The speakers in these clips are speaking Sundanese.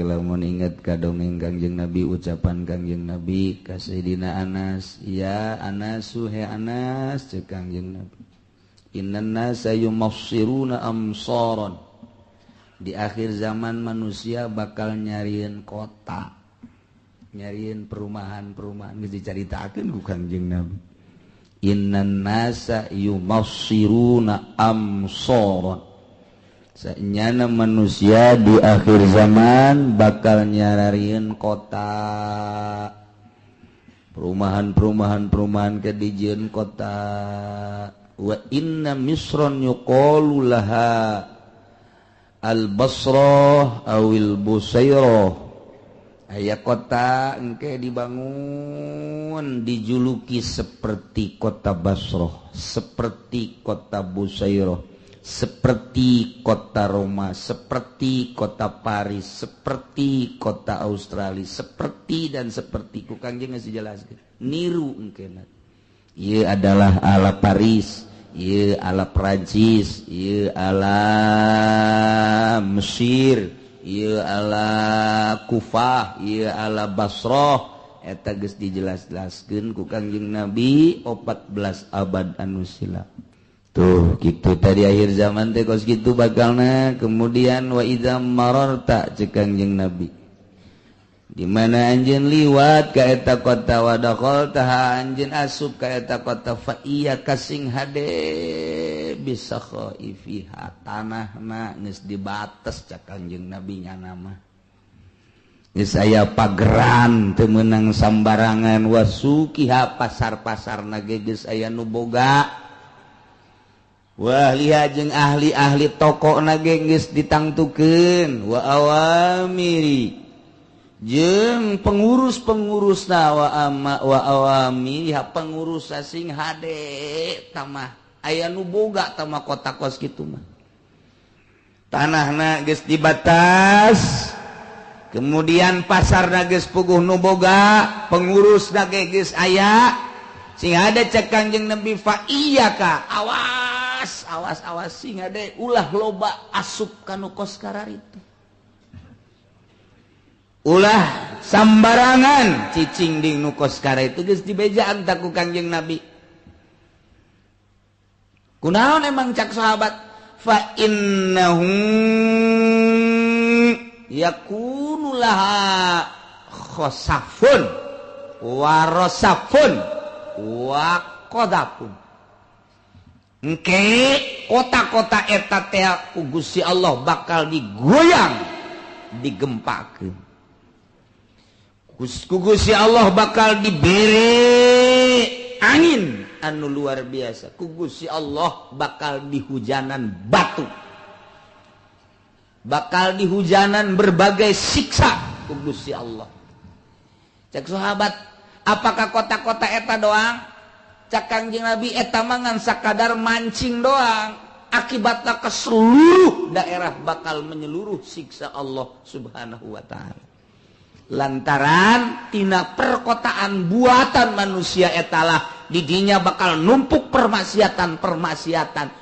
Lamun inget ka dongeng Kangjeng Nabi, ucapan Kangjeng Nabi ka Sayyidina Anas, ya Anasu, he Anas, cek Kangjeng Nabi, innan nasa yumassiruna amsaron, di akhir zaman manusia bakal nyariin kota, nyariin perumahan-perumahan, geus dicaritakeun ku Kangjeng Nabi. Innan nasa yumassiruna amsaron, senyana manusia di akhir zaman bakal nyararieun kota, perumahan kedijieun kota. Wa inna misron yuqalu laha al-Basrah awil Busairah, aya kota engke dibangun dijuluki seperti kota Basrah, seperti kota Busairah, seperti kota Roma, seperti kota Paris, seperti kota Australia, seperti dan seperti ku Kangjeng geus dijelaskeun. Niru engkeuna. Ieu adalah ala Paris, ieu ala Prancis, ieu ala Mesir, ieu ala Kufah, ieu ala Basrah. Eta geus dijelas-jelaskeun ku Kangjeng Nabi 14 abad anu silam. Tuh gitu tadi akhir zaman teh kos gitu bakalna. Kemudian wa idza mararta cek Kangjeng Nabi, di mana anjeun liwat ka eta kota wa dakhalta anjeun asup ka eta kota fa iya kasing hade bisa khaifiha, tanahna geus dibates cek Kangjeng Nabi nya nama geus aya pageran teu meunang sambarangan, wasukiha pasar-pasarna ge geus aya nu boga. Wah lihat jeung ahli-ahli toko nage geus ditangtukeun, wa awamiri jeung pengurus-pengurusna wa awamiri pengurus sing hade tamah aya nu boga tamah kota kos kitu mah. Tanahna geus dibatas, kemudian pasarna geus puguh nu boga, pengurus nage geus aya sing hade cek Kangjeng Nabi fa iyyaka awas sing ade ulah loba asup kanu kos kararitu, ulah sambarangan cicing di nu kos kararitu geus dibejaan ta ku Kangjeng Nabi. Kunaon emang cak sahabat? Fa innahu yakunu laha khosafun wa rosafun wa qadafun. Engke kota-kota eta teh ku Gusti Allah bakal digoyang, digempakeun. Ku Gusti Allah bakal dibere angin anu luar biasa. Ku Gusti Allah bakal dihujanan batu, bakal dihujanan berbagai siksa ku Gusti Allah. Cek sahabat, apakah kota-kota eta doang? Cak Kangjeng Nabi eta mangan sakadar mancing doang, akibatnya ke seluruh daerah bakal menyeluruh siksa Allah Subhanahu wa ta'ala. Lantaran tina perkotaan buatan manusia etalah didinya bakal numpuk permaksiatan,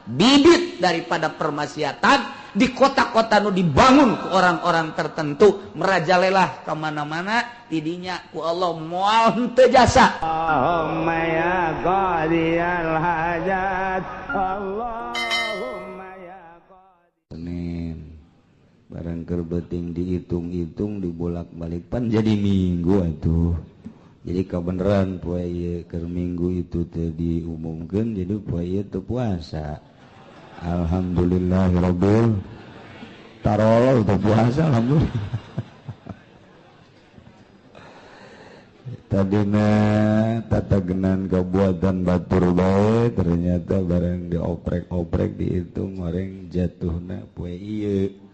bibit daripada permaksiatan di kota-kota nu dibangun ku orang-orang tertentu, merajalela kemana-mana, didinya ku Allah moal henteu jasa. Allahumma ya qadiyal hajat, Allahumma ya qadiyal. Senin barang keur beuting dihitung-hitung dibolak-balik pan jadi minggu atuh. Jadi kebenaran poe ieu keur minggu itu teh diumumkeun jadi poe ieu teu puasa. Alhamdulillahirabbil tarolo teu puasa alhamdulillah. Tadina tatagenan kabuatan batur bae ternyata barang dioprek-oprek dihitung orang jatuhna poe ieu.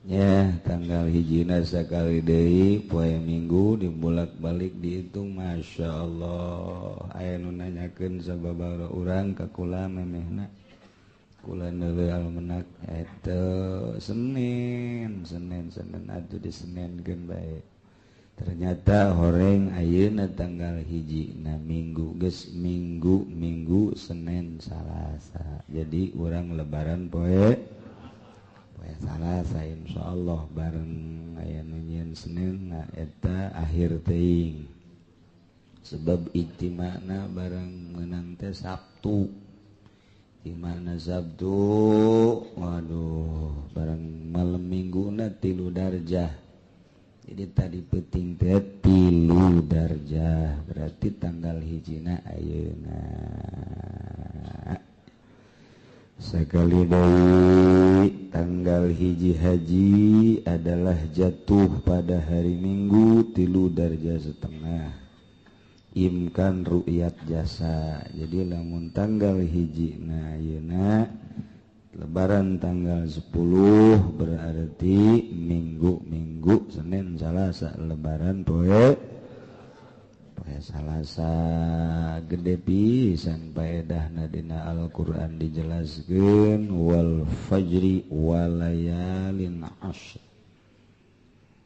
Ya tanggal hijina sakali deui poe minggu dibolak-balik dihitung, masya Allah. Aya nu nanyakeun sababaraha urang ka kula memehna, kula neuleuh almanak eta Senin atuh disenenkeun bae. ternyata horeng ayeuna tanggal hiji na minggu geus minggu Senin Salasa jadi urang lebaran poe Salasa insyaallah bareng aya nu nyieun Senin na eta akhir teuing sebab ijtima'na bareng meunang teh Sabtu dimana Sabtu waduh bareng malam mingguna 3 darjah jadi tadi penting teh 3 darjah berarti tanggal hijina ayeuna sekali deui tanggal hiji haji adalah jatuh pada hari Minggu 3 darjah setengah imkan ru'yat jasa jadi lamun tanggal hiji na ayeuna lebaran tanggal 10 berarti minggu Senin Salasa lebaran poe Salasa gede pisan faedahna dina Al-Qur'an dijelaskeun wal fajri walayalin ashr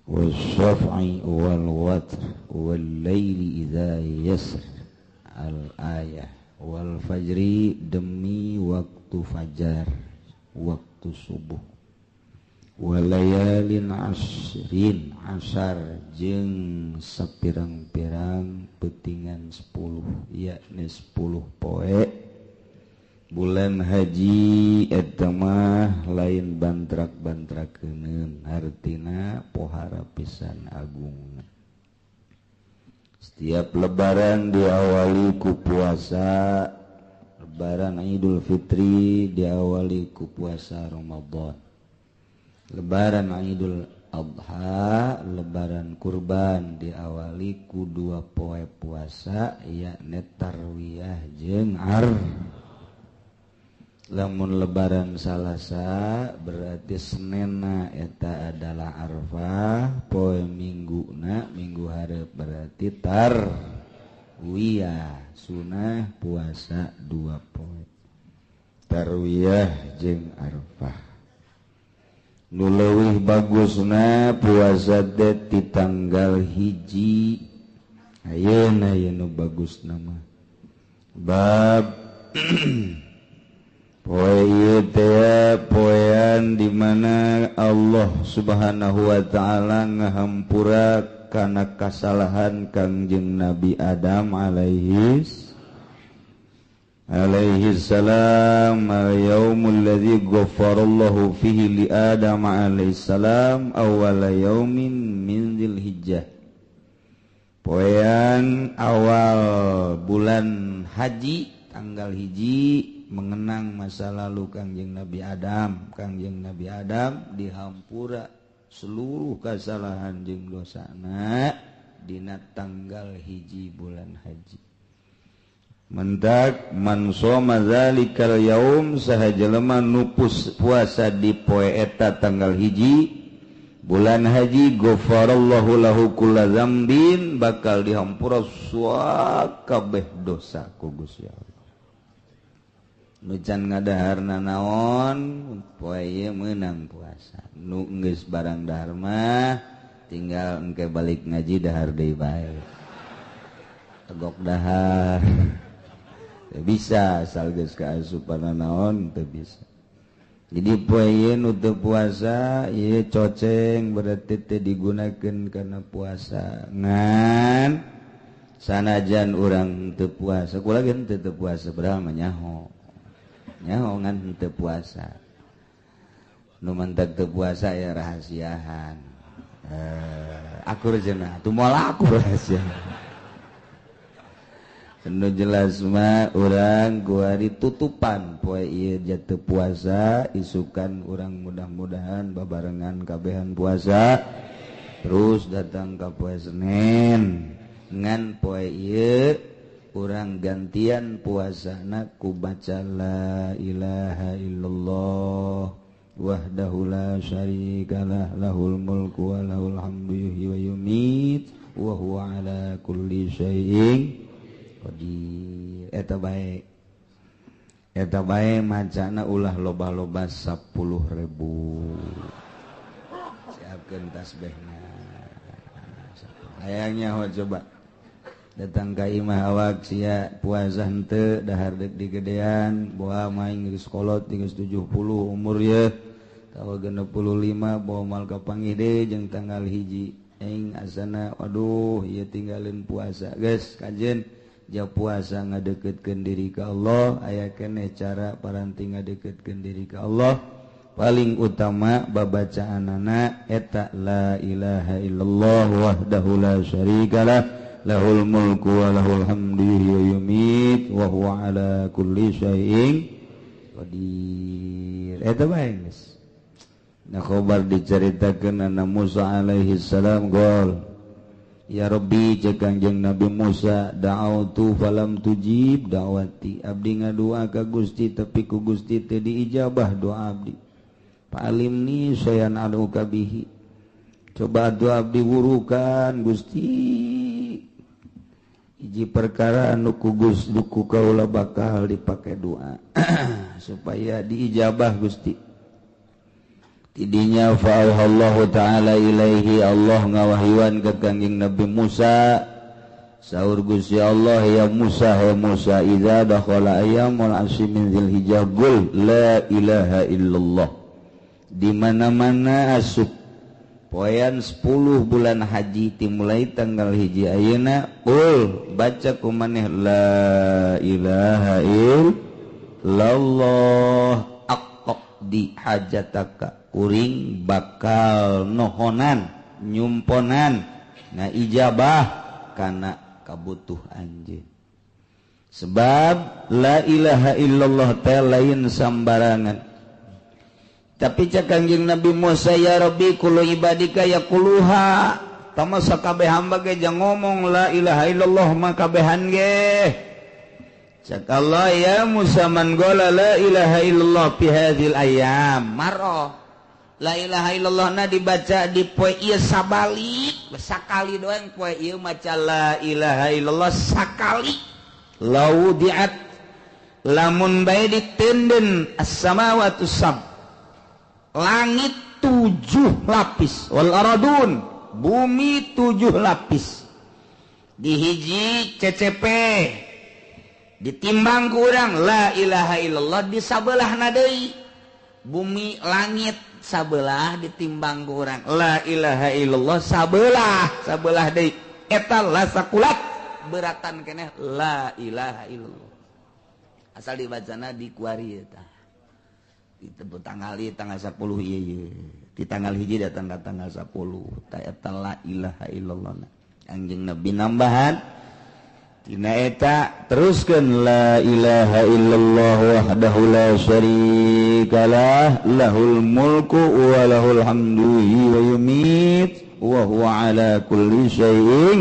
wasyaf'i wal watr wal laili idza yasr al ayah wal fajri demi waktu fajar waktu subuh walayalin ashrin asar jeung sapirang-pirang peutingan 10 yakni 10 poe bulan haji eta mah lain bantrak-bantrakeun artina pohara pisan agung setiap lebaran diawali ku puasa lebaran Idul Fitri diawali ku puasa Ramadan lebaran Idul Adha lebaran kurban diawali ku 2 poe puasa yakni tarwiyah jeung lamun lebaran Salasa berarti Senenna eta adalah Arfah poe Mingguna minggu hareup berarti tarwiyah sunah puasa 2 poe tarwiyah jeung Arfah nu leuwih bagusna puasa teh ti tanggal hiji ayeuna nu bagusna mah bab poe ieu teh poean di mana Allah Subhanahu wa taala ngahampura kana kasalahan Kangjeng Nabi Adam alaihi salam al-yaumul ladzi ghafarallahu fihi li Adam alaihi salam awwala yaumin min Dzulhijjah poean awal bulan haji tanggal hiji mengenang masa lalu Kangjeng Nabi Adam dihampura seluruh kesalahan jeung dosana dina tanggal hiji bulan haji mendak man shoma zalikal yaum saha jelema nu puasa di poe eta tanggal hiji bulan haji ghafarallahu lahu kulla dzambin bakal dihampura sakabeh dosa ku Gusti Allah nu can ngadaharna naon poe ieu meunang puasa nu geus barang dahar mah tinggal engke balik ngaji dahar deui bae tegok dahar teu bisa asal geus kaasupan naon teu bisa jadi poe ieu nu teu puasa ieu coceng berarti teu digunakeun kana puasa ngan sanajan urang teu puasa kula ge teu puasa padahal mah nyaho ngan teu puasa nu mantak teu puasa ya rahasiahan akur cenah atuh moal aku rahasia nu jelas mah urang ku ari tutupan poe ieu jatuh puasa isukan urang mudah-mudahan babarengan kabehan puasa terus datang ka poe Senin ngan poe ieu urang gantian puasana ku baca la ilaha illallah wahdahu la syarikalah lahul mulku wa lahul hamdu yuhyi wa yumiit wa huwa ala kulli syai'in qadir eta bae macana ulah loba-loba 10.000 siapkeun tasbihna Ayangnya coba datang ka imah awak sia puasa henteu dahar deuk digedean boa main geus kolot geus 70 umur ye tawa 65 bawa mal ka panggih deui jeung tanggal 1 aing asana aduh ieu tinggalin puasa geus kajen ja puasa ngadeukeutkeun diri ka Allah aya keneh cara paranti ngadeukeutkeun diri ka Allah paling utama babacaanana eta la ilaha illallah wahdahu la syarikalah lahul mulku wa lahul hamdu wa yumit wa huwa ala kulli syai'in qadir eta bae geus nah khobar diceritakeun ana Musa alaihi salam gol ya Rabbi cek Kangjeng Nabi Musa da'autu falam tujib da'wati abdi ngadua ka Gusti tapi ku Gusti teu diijabah doa abdi Alimni sayan aduka bihi coba doa abdi wurukan Gusti hiji perkara anu ku Gus duku kaula bakal dipake doa supaya diijabah Gusti tidinya fa'allahu ta'ala ilaihi Allah ngawahyuan ke Kangjeng Nabi Musa saur Gusti Allah ya Musa idza dakhala ayyamul ashri min dzilhijjah qul la ilaha illallah di mana-mana asup poean 10 bulan haji dimulai tanggal 1 ayeuna baca kumaneh la ilaha illallah aqdi hajataka kuring bakal nohonan nyumponan na ijabah kana kabutuh anjeun sebab la ilaha illallah teh lain sambarangan tapi cak Kangjeng Nabi Musa ya Rabbi kullu ibadika yaquluha tamasa kabeh hamba ge jang ngomong la ilaha illallah makabehan ge cak Allah ya Musa man qala la ilaha illallah fi hadzal ayyam marra la ilaha illallah na dibaca di poe ieu sabalik sakali doang poe ieu maca la ilaha illallah sakali laudiat lamun bae ditenden as-samawati sab langit 7 lapis wal aradun bumi 7 lapis di hiji CCP ditimbang ku urang la ilaha illallah di sabelahna deui bumi langit sabelah ditimbang ku urang la ilaha illallah sabelah deui eta la sakulat beratan keneh la ilaha illallah asal dibacana di kuari eta ditebut tanggal 10 ieu di tanggal 1 datang tanggal 10 ta eta la ilaha illallah Kangjeng Nabi nambahan tina eta teruskeun la ilaha illallah wahdahu la syarikalah lahul mulku wa lahul hamdu wa yumit wa huwa ala kulli syai'in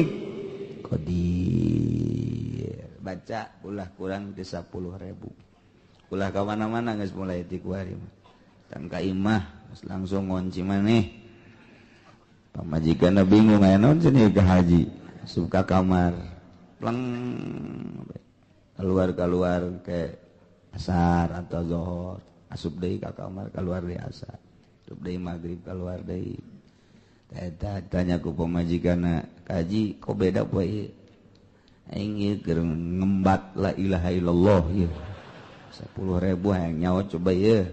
qadir baca ulah kurang di 10.000 ulah ka mana-mana geus mulai ti kuari tan ka imah langsung ngunci maneh pamajikanna bingung aya naon cenah ka haji asup ka kamar pleng keluar ke asar atau zuhur asup deui ka kamar keluar deui asar asup deui magrib keluar deui eta tanya ku pamajikanna kaji kok beda poe ieu aing ieu keur ngembat la ilaha illallah ieu 10.000 hayang nyawa coba ya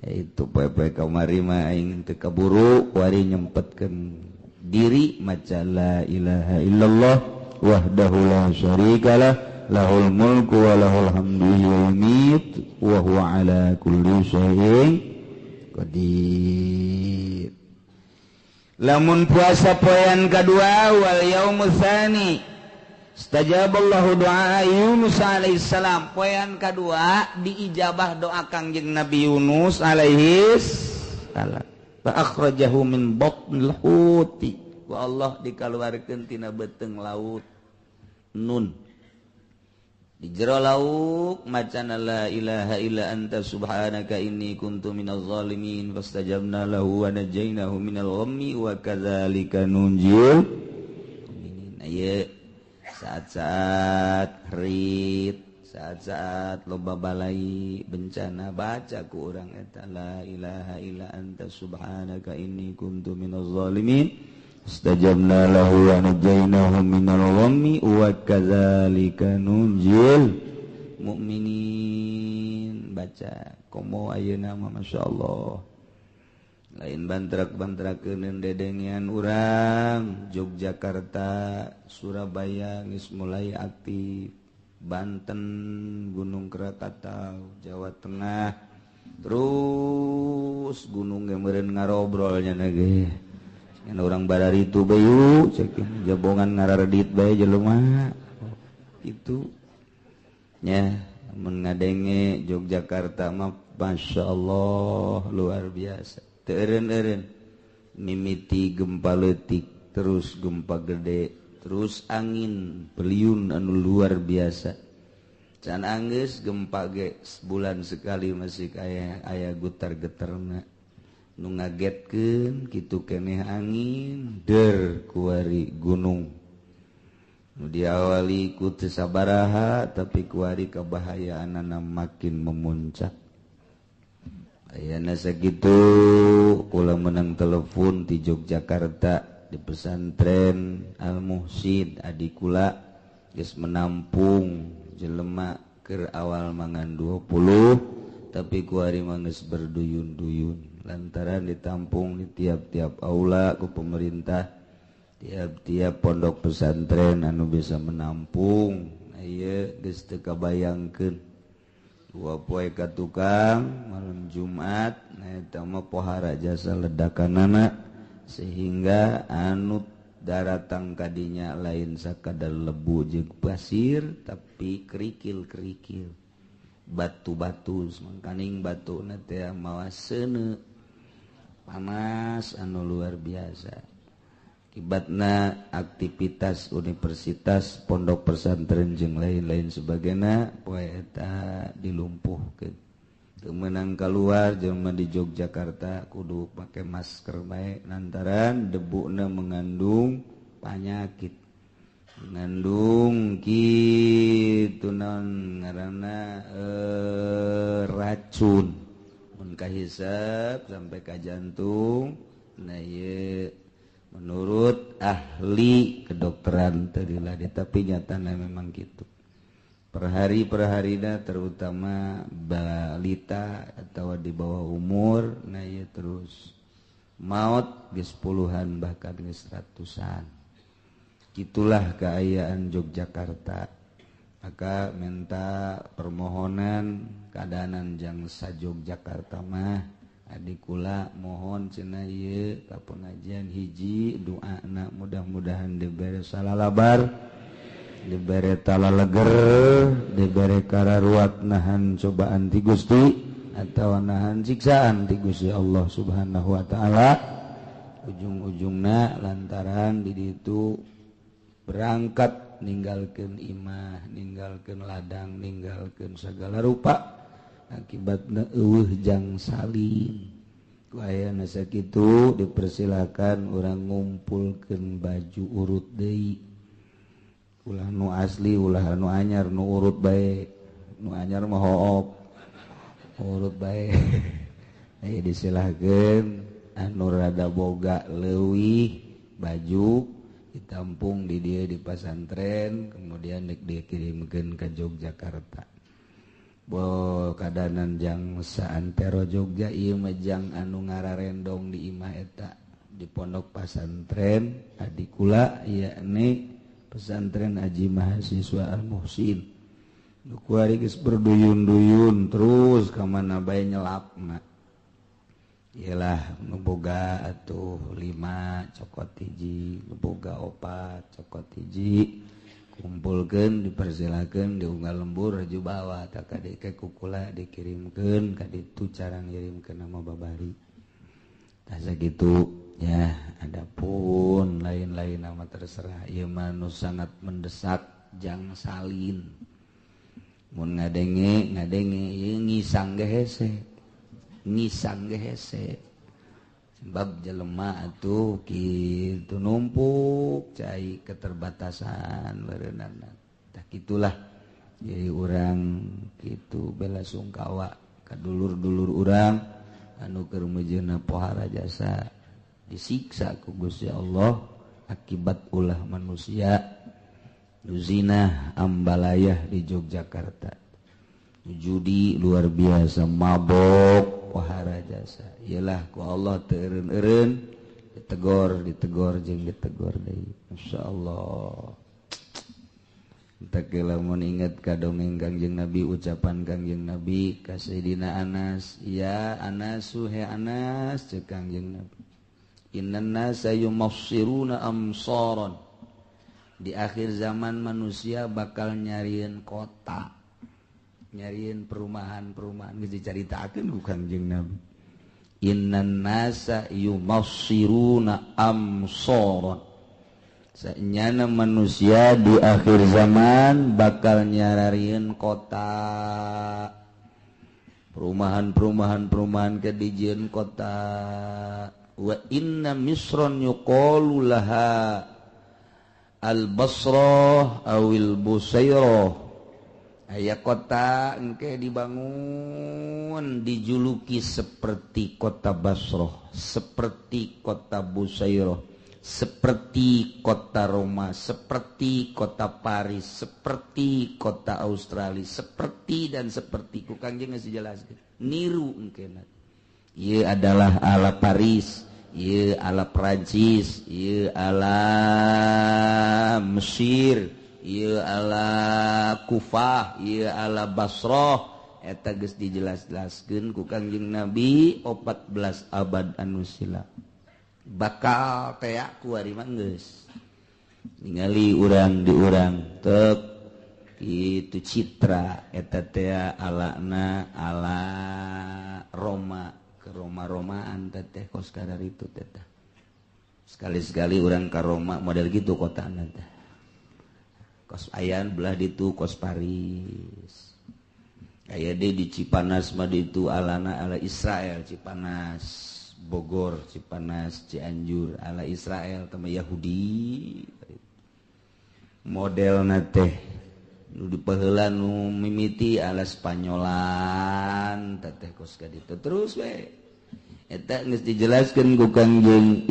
itu poe-poe kamari mah aing teu kaburu kuari nyempetkeun diri maca la ilaha illallah wahdahu la syarikalah lahul mulku wa lahul hamdu wa yumit wa huwa ala kulli syai'in qadir lamun puasa poean kadua wal yaumul tsani Stajaballahu doa Yunus alaihi salam poean kadua diijabah doa Kangjeng Nabi Yunus alaihi salam fa akhrajahu min batnil huti wa Allah dikaluarkeun tina beuteung laut nun di jero lauk macana la ilaha illa anta subhanaka inni kuntu minaz zalimin fastajabna lahu wa najainahu minal ghammi wa kadzalika nunjil mu'minin aya saat-saat rit saat-saat loba balai bencana baca ku urang eta la ilaha illa anta subhanaka inni kuntu minaz zalimin istajabna lahu wa najainahu minal ghammi wa kadzalika nunjil mukminin. Baca komo ayeuna mah masyaallah lain bantrak-bantrakeun dedengian urang Yogyakarta Surabaya geus mulai aktif, Banten Gunung Krakatau Jawa Tengah terus gunung ge meureun ngarobrolnya ge cenah urang badari itu bayu cek jabongan ngararedit bae jelema itu nya mun ngadenge Yogyakarta mah masyaallah luar biasa teu eureun-eureun mimiti gempa leutik terus gempa gede terus angin beliun anu luar biasa can anggeus gempa ge sebulan sekali masih aya getar-getarna nu ngagetkeun kitu keneh angin der kuari gunung nu diawali ku teu sabaraha tapi kuari kabahayaanna makin memuncak. Ayeuna sakitu kula meunang telepon ti Yogyakarta di pesantren Al Muhsin adi kula geus menampung jelema keur awal mangan 20 tapi kuari mah geus berduyun-duyun lantaran ditampung di tiap-tiap aula ku pemerintah tiap-tiap pondok pesantren anu bisa menampung ieu geus teu kabayangkeun 2 poe ka tukang malam Jumat eta mah pohara jasa ledakanana sehingga anu daratang kadinya lain sakadar lebu jeung pasir tapi kerikil-kerikil batu-batu mangkaning batuna teh mawa seuneu panas anu luar biasa akibatna aktivitas universitas pondok pesantren jeung lain-lain sebagainya poe eta dilumpuhkeun teu meunang kaluar jelema di Yogyakarta kudu make masker bae lantaran debuna mengandung panyakit mengandung kitu naon ngaranna racun mun kahisap sampai ka jantung nah ieu menurut ahli kedokteran terilah tapi nyatana memang gitu per harina terutama balita atau di bawah umur nah ya terus maut geus puluhan bahkan geus ratusan gitulah keayaan Yogyakarta maka minta permohonan keadaanan jang sa Yogyakarta mah adikula mohon cenah ieu ka pengajian hiji doana mudah-mudahan dibere salalabar dibere talaleger dibere kararuat nahan cobaan ti Gusti atawa nahan siksaan ti Gusti Allah Subhanahu wa taala ujung-ujungna lantaran di ditu berangkat ninggalkeun imah ninggalkeun ladang ninggalkeun segala rupa akibatna eueuh jang salin ku ayeuna sakitu dipersilakan urang ngumpulkeun baju urut deui ulah nu asli ulah nu anyar nu urut bae nu anyar mah hoop urut bae aya disilahkeun anu rada boga leuwih baju ditampung di dieu di pesantren kemudian dikirimkeun ka Yogyakarta. Bo kadanan jang saantero Jogja ieu mah jang anu ngararendong di imah eta di pondok pesantren adikula yakni pesantren Haji Mahasiswa Al Muhsin nu kuari geus berduyun-duyun terus ka mana bae nyelapna iyalah nu boga atuh 5 cokot hiji nu boga 4 cokot hiji kumpulkeun dipersilakeun diunggal lembur raju bawa tak kadeke kukula dikirimkeun ka ditu cara ngirimkeun nama babari tah sakitu ya adapun lain-lain nama terserah ieu mah nu sangat mendesak jang salin mun ngadenge ieu ngisang ge hese sebab jelema atuh kitu numpuk cai keterbatasan berenana tah kitulah jadi urang kitu bela sungkawa ka dulur-dulur urang anu keur mejeuna pohara jasa disiksa ku Gusti Allah akibat ulah manusia zina ambalayah di Yogyakarta, judi luar biasa, mabok wahara jasa. Iyalah ku Allah teureun-eureun ditegor jeung ditegor deui. Masyaallah. Tak lamun inget ka dongeng Kangjeng Nabi, ucapan Kangjeng Nabi ka Sayyidina Anas, ya Anasu he Anas, cek Kangjeng Nabi, innan nasa yumassiruna amsaran, di akhir zaman manusia bakal nyarieun kota, nyarieun perumahan-perumahan, geus dicaritakeun ku Kangjeng Nabi. Innan nasa yumassiruna amsaran, sanyana manusia di akhir zaman bakal nyararieun kota, perumahan ke dijieun kota. Wa inna misron yuqalu laha al-Basrah awil Busairah, aya kota engke dibangun dijuluki seperti kota Basrah, seperti kota Busairah, seperti kota Roma, seperti kota Paris, seperti kota Australia, seperti dan seperti ku Kangjeng geus dijelaskeun. Niru engkeuna. Ieu adalah ala Paris, ieu ala Prancis, ieu ala Mesir, ieu ala Kufah, ieu ala Basrah. Eta geus dijelas-jelaskeun ku Kangjeng Nabi 14 abad anu silam. Bakal teak ku ari mah geus ningali urang di urang tek kitu citra eta teh alana ala Roma, ke Roma-romaan teh kos kadar itu teh. Sekali-sekali urang ka Roma model gitu kotana teh. Kos ayan belah ditu kos Paris. Aya deui di Cipanas mah ditu alana ala Israel, Cipanas Bogor, Cipanas, Cianjur, ala Israel, sama Yahudi. Model teh nu dipaheula nu mimiti ala Spanyolan, teteh kos ka ditu terus we. Eta geus dijelaskeun ku Kangjeng,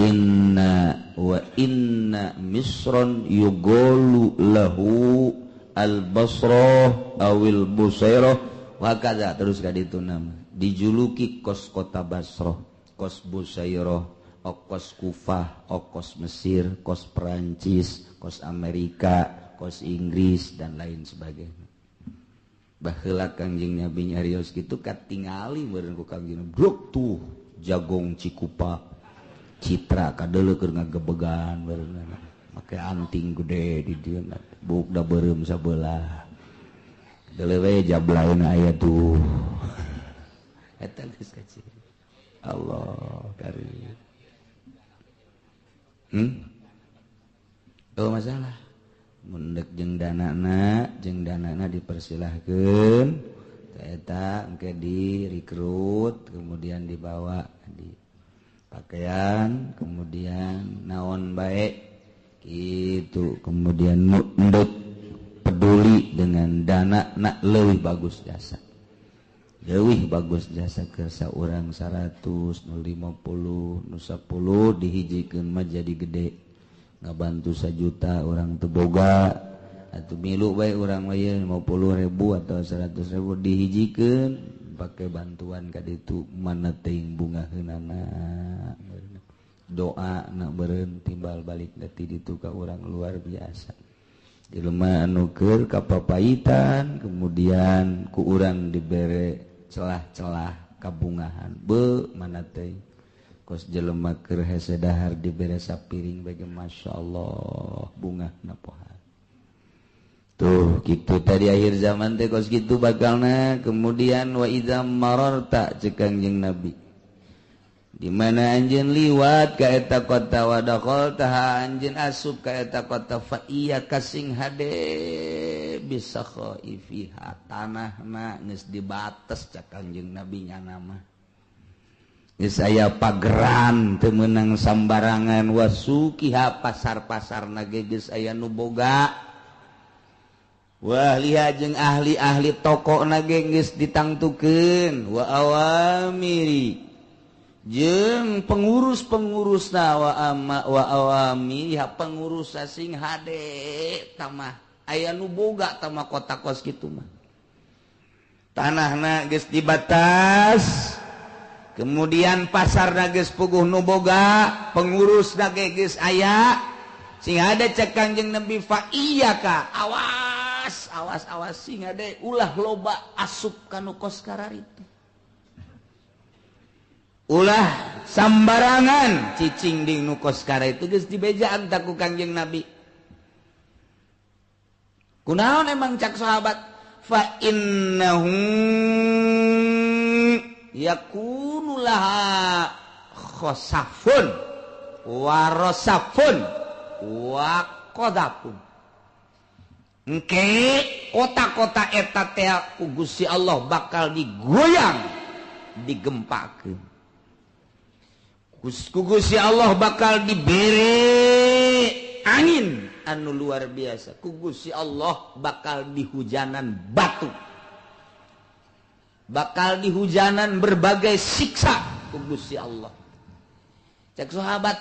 inna misron yugolu lahu al-Basrah awil Busairah wa kadza, terus ka ditu nama dijuluki kos kota Basrah, kos Busairah, kos Kufah, kos Mesir, kos Perancis, kos Amerika, kos Inggris dan lain sebagainya. Baheula Kangjeng Nabi nyarios kitu katingali meureun ku Kangjeng Nabi, bruk tuh jagong Cikupa citra kadeuleu keur ngagebegan meureun, make anting gede di dieu bukda beureum sabelah. Deuleu we jablaeun aya tuh. Eta geus kaciri. Allah karim. Oh masalah. Mundek jeung danana dipersilahkeun. Eta engke direkrut, kemudian dibawa di pakaian, kemudian naon bae gitu, kemudian mundek peduli dengan dana nak leuwih bagus jasa. Leuwih bagus jasa ke saurang 100, nu 50, nu 10 dihijikeun mah jadi gede. Ngabantu 1 juta orang teu boga, atuh milu bae urang mah 50.000 atau 100.000 dihijikeun pake bantuan ka ditu mana teuing bungaheunana. Doa na beureun timbal balik dati ditu ka urang luar biasa. Jelema anu keur kapapaitan kemudian ku urang dibere celah-celah kabungahan be mana teh kos jelema keur hese dahar dibere sapiring bage masyaallah bungahna poha tuh kitu tadi akhir zaman teh kos kitu bakalna. Kemudian wa idza mararta cek Kangjeng Nabi, di mana anjeun liwat ka eta kota wa daqal tah anjeun asup ka eta kota fa iya kasing hade bisa khaifiha, tanahna geus dibates cak Kangjeng Nabi nya nama geus aya pageran teu meunang sambarangan, wasukiha pasar-pasarna ge geus aya nu boga, wah liha jeung ahli-ahli toko na ge geus ditangtukeun, wa awamiri jeung pengurus-pengurus wa awami ya pengurus sing hade tamah aya nu boga tamah kota kos kitu mah tanahna geus dibatas kemudian pasarna geus puguh nu boga pengurusna geus aya sing hade cek Kangjeng Nabi fa iyyaka awas sing hade ulah loba asup kana kos kararitu ulah sambarangan cicing di nu kos kara itu geus dibejaan tak ku Kangjeng Nabi kunaon emang cak sahabat fa innahu yakunu laha khosafun wa rasafun wa qadapun engke kota-kota eta teh ku Gusti Allah bakal digoyang digempakeun Gusti Allah bakal diberi angin anu luar biasa Gusti Allah bakal dihujanan batu bakal dihujanan berbagai siksa Gusti Allah cek sahabat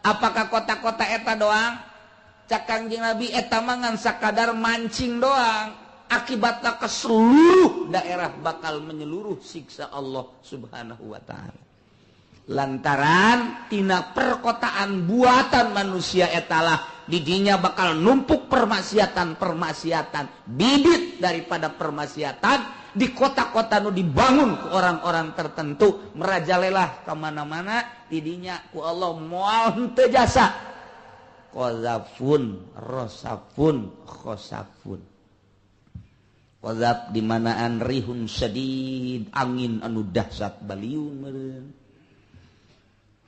apakah kota-kota eta doang cak Kangjeng Nabi eta mangan sakadar mancing doang akibatnya ke seluruh daerah bakal menyeluruh siksa Allah subhanahu wa ta'ala lantaran tina perkotaan buatan manusia etalah didinya bakal numpuk permaksiatan bibit daripada permaksiatan di kota-kota nu dibangun ku orang-orang tertentu merajalela kemana-mana didinya ku Allah moal henteu jasa qazafun rosafun khosafun qazaf di manaan rihun syadid angin anu dahsyat baliung meureun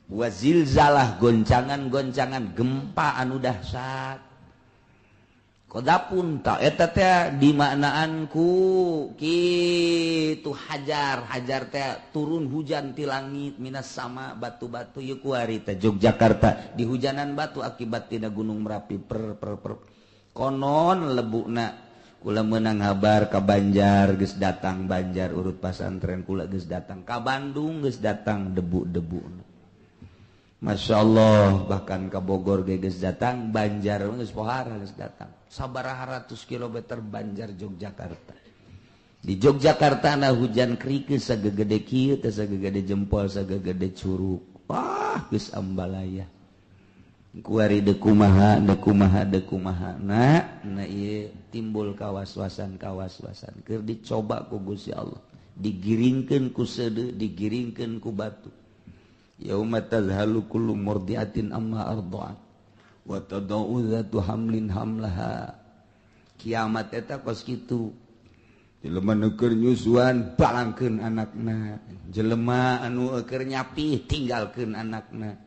wazilzalah goncangan-goncangan gempa anu dahsyat qadapun ta eta teh dimaknaan ku kitu hajar teh turun hujan ti langit minas sama batu-batu ieu ku ari teh Yogyakarta dihujanan batu akibat tina Gunung Merapi konon lebuna kula meunang habar ka Banjar geus datang Banjar urut pasantren kula geus datang ka Bandung geus datang debu-debu Masya Allah bahkan ke Bogor geus datang Banjar geus pohara geus datang sabaraha ratus kilometer Banjar Yogyakarta di Yogyakarta na hujan krikeus sagegede kieu teh sagegede jempol sagegede curug wah geus ambalaya kuari deuk kumaha na ieu timbul kawaswasan keur dicoba ku Gusti Allah digiringkeun ku seudeu digiringkeun ku batu yauma tazhalu kullu murdiatin amma arda'at wa tadau dzatu hamlin hamlaha kiamat eta kos kitu jelema nu keur nyusuan balangkeun anakna jelema anu keur nyapi tinggalkeun anakna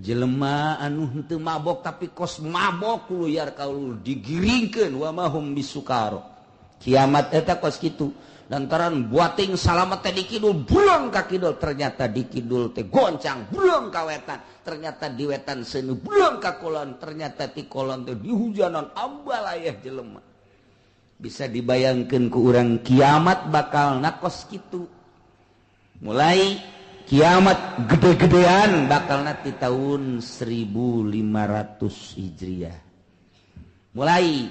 jelema anu henteu mabok tapi kos mabok kuluyar kaul digiringkeun wa mahum bisukaro kiamat eta kos kitu lantaran buating salamet teh di kidul bulang ka kidul ternyata di kidul teh goncang bulang ka wetan ternyata di wetan seuneu bulang ka kulon ternyata ti kulon teh dihujanan ambalayah jelema bisa dibayangkeun ku urang kiamat bakal nakos kitu mulai kiamat gede-gedean bakal nanti tahun 1500 Hijriah mulai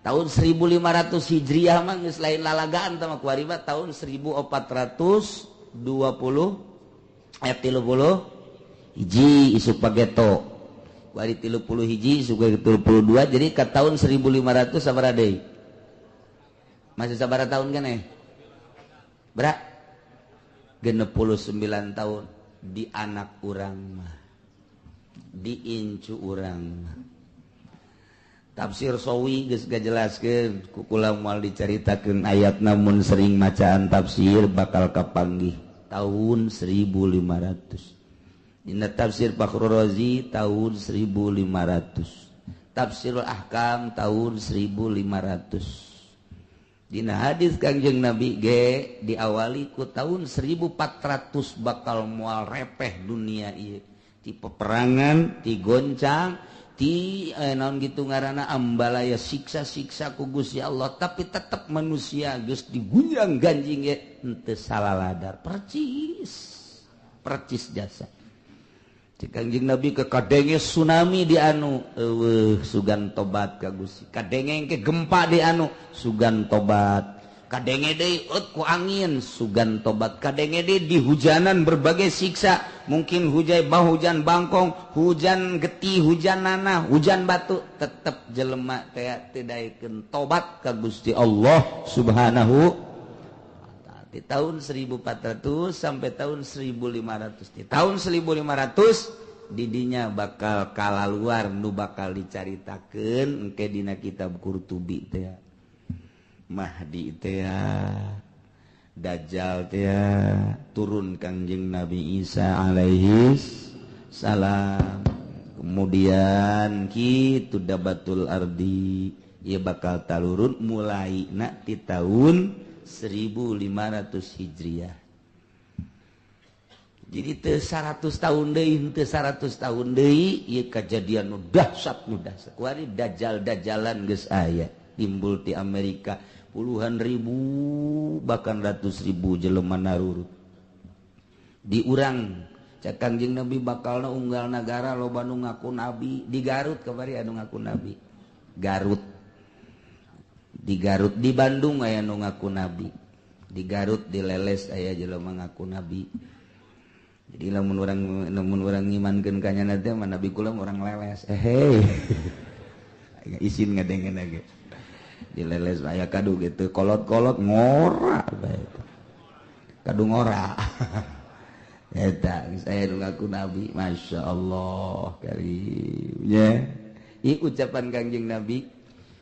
tahun 1500 Hijriah mah geus lain lalagaan tah kuari mah tahun 1420 ayat 30 hiji isuk pageto kuari 30 hiji isuk 32 jadi ka tahun 1500 sabaraha deui masih sabaraha tahun keneh bra 69 tahun di anak urang mah di incu urang mah tafsir sawi geus gajelaskeun ku kula moal dicaritakeun ayat namun sering macaan tafsir bakal kapanggih tahun 1500 dina tafsir Fakhrul Razi tahun 1500 tafsirul ahkam tahun 1500 dina hadis Kangjeng Nabi ge diawali ku tahun 1400 bakal moal repeh dunia ieu ti peperangan ti goncang ti naon gitu ngaranna ambalaya siksa-siksa ku Gusti Allah tapi tetap manusia geus digunjang ganjing ge henteu salaladar percis percis jasa. Cik Kangjeng Nabi ke kadenge tsunami di anu sugan tobat ka Gusti. Kadenge ke gempa di anu sugan tobat. Kadenge deui ku angin sugan tobat. Kadenge deui di hujanan berbagai siksa, mungkin hujan bangkong, hujan getih, hujan nanah, hujan batu, tetep jelema teh tidaikeun tobat ka Gusti Allah Subhanahu di tahun 1400 sampai tahun 1500. Di tahun 1500 didinya bakal kalaluar nu bakal dicaritakeun engke dina kitab Qurtubi teh. Mahdi teh Dajjal teh turun Kangjeng Nabi Isa alaihi salam. Kemudian kitu dabatul ardi ieu bakal talurun mulai ti tahun 1500 Hijriah. Jadi teu 100 tahun deui, teu 100 tahun deui ieu kajadian nu dahsyat Kuari dajjal-dajjalan geus aya timbul di Amerika puluhan ribu bahkan ratus ribu jelema narurut. Di urang cak Kangjeng Nabi bakalna unggal nagara loba nu ngaku nabi di Garut kamari anu ngaku nabi. Garut. Di Garut di Bandung aya nu ngaku nabi. Di Garut di Leles aya jelema ngaku nabi. Jadi lamun urang ngimankeun ka nya teh mah nabi kula urang Leles. Isin ngadengeun ge. Di Leles aya kadu gitu kolot-kolot ngora bae. Kadu ngora. Eta saya nu ngaku nabi, masyaallah karim. Ya. Ieu ucapan Kangjeng Nabi.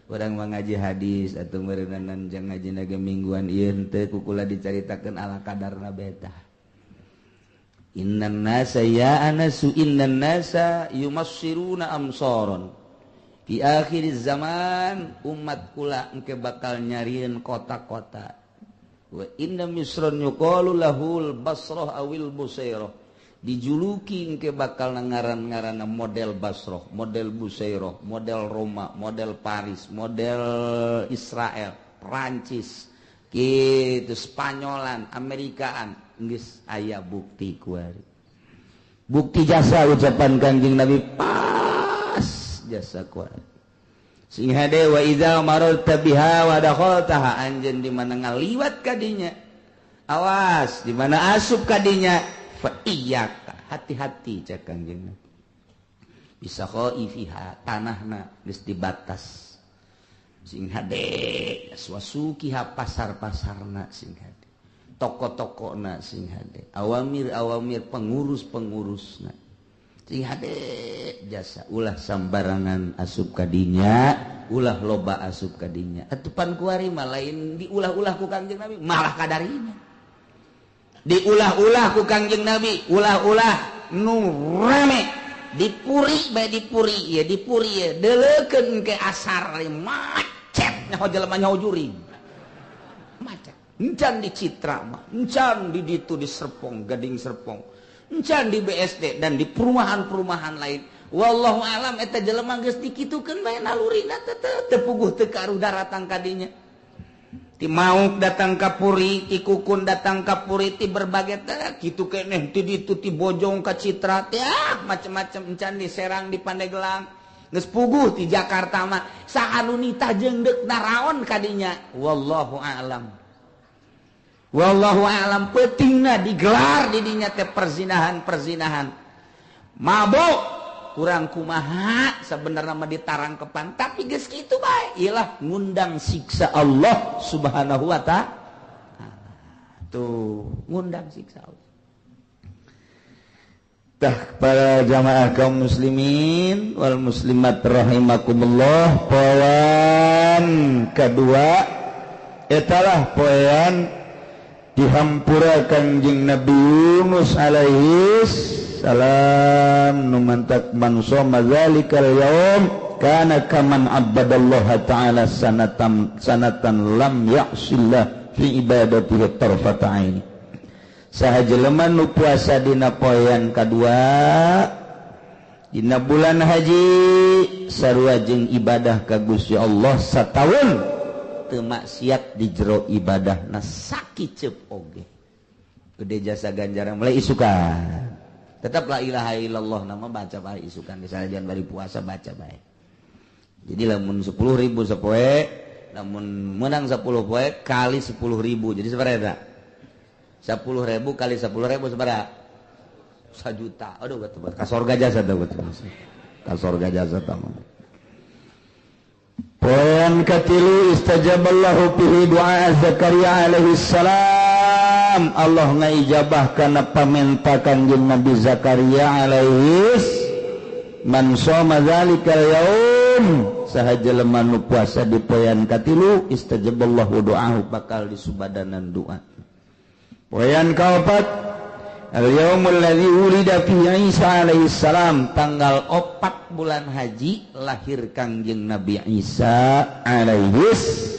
Orang mengaji hadis atau merenang jang ngaji naga mingguan ieu teu kukula dicaritakeun ala kadarna beta. Innan nasa ya anasu innan nasa yumassiruna amsaron. Di akhir zaman umat kula engke bakal nyarieun kota-kota. Wa inna misran yuqalu lahul Basrah awil Busairah. Dijuluki engke bakal ngaran-ngaranna model Basrah, model Busairah, model Roma, model Paris, model Israel, Perancis, kitu Spanyolan, Amerikaan, geus aya bukti kuari. Bukti jasa ucapan Kangjeng Nabi pas jasa kuari. Sing hade wa idza mararta biha wa dakhaltaha anjeun di mana ngaliwat ka dinya. Awas di mana asup ka dinya. Fa iyyaka hati-hati cak Kangjeng Nabi. Bisa khaifiha tanahna geus dibatas. Sing hade swasukiha pasar-pasarna sing hade. Toko-tokona sing hade. Awamir-awamir pengurus-pengurusna. Sing hade jasa ulah sambarangan asup ka dinya, ulah loba asup ka dinya. Atupan kuari mah lain diulah-ulah ku Kangjeng Nabi, malah kadarinya. Diulah-ulah ku Kangjeng Nabi, ulah-ulah nu rame dipuri bae dipuri ya deuleukeun ke asar macet nyaho jelema nyaho juring macet encan di Citra mah encan di ditu di Serpong Gading Serpong encan di BSD dan di perumahan-perumahan lain wallahu alam eta jelema geus dikitukeun bae nalurina teu puguh teu karuh daratan ka dinya. Ti Mauk datang ka Puri, ti Kukun datang ka Puri, ti berbagai teh kitu keneh ti ditu ti Bojong ka Citra teh macam-macam encan di Serang di Pandeglang geus puguh ti Jakarta mah saanu nita jeung deuk naraon ka dinya wallahu a'lam peutingna digelar di dinya teh perzinahan mabok kurang kumaha sebenarnya mah ditarangkepan tapi geus kitu bae iyalah ngundang siksa Allah Subhanahu wa ta'ala. Tuh ngundang siksa Allah. Tah para jamaah kaum muslimin wal muslimat rahimakumullah, poean kedua etalah poean dihampura Kangjeng Nabi Yunus alaihi salam numantak man soma zalikal yaum kana kaman abadallaha ta'ala sanatan lam ya'sillah fi ibadatihi tarfata aini. Saha jelema nu puasa dina poean kadua dina bulan haji sarua jeung ibadah ka Gusti Allah sataun teu maksiat di jero ibadahna sakiceup oge. gede jasa ganjaran mulai isukan. Tetap la ilaha illallah nama baca bae isukan kesalahan bari puasa baca bae. Jadi lamun 10.000 sapoe, lamun menang 10 poe kali 10.000. Jadi sabaraha eta? 10.000 kali 10.000 sabaraha? 1 juta. Aduh betul. Ka sorga jasa teh betul. Ka sorga jasa teh. Poin katilu istajaballahu fihi doa Zakaria alaihi salam. Allah ngaijabah kana pamenta kanjeng Nabi Zakaria alaihis man shoma zalikal yaum sahaja lemah nu puasa di poyan katilu istajaballahu doahu bakal disubadanan doa. Poyan kaopat al-yaumul ladzi ulida fi Isa alaihi salam tanggal 4 bulan haji lahir kangjeng Nabi Isa alaihis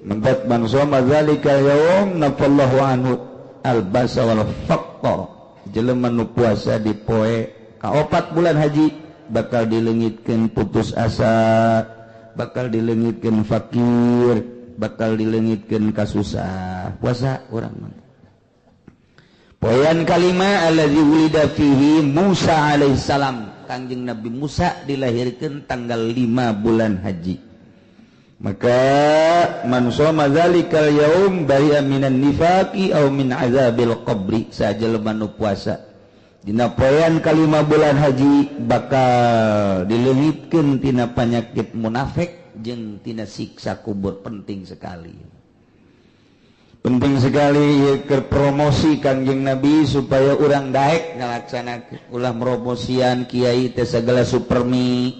mendat man shoma zalikal yaum nafallahu anhu al-basa wal faqr jelema nu puasa di poe ka 4 bulan haji bakal dileungitkeun putus asa, bakal dileungitkeun fakir, bakal dileungitkeun kasusah. Puasa urang mah. Poyan kalima allazi wulida fihi Musa alaihi salam. Kangjeng Nabi Musa dilahirkeun tanggal 5 bulan haji. Maka man shoma zalikal yaum bari'a minan nifaqi aw min azabil qabri sajelema nu puasa dina poean kalima bulan haji bakal dileungitkeun tina panyakit munafik jeung tina siksa kubur. Penting sekali keur promosi kangjeng Nabi supaya urang daek ngalaksanakeun ulah promosian kiai teh sagala supermi,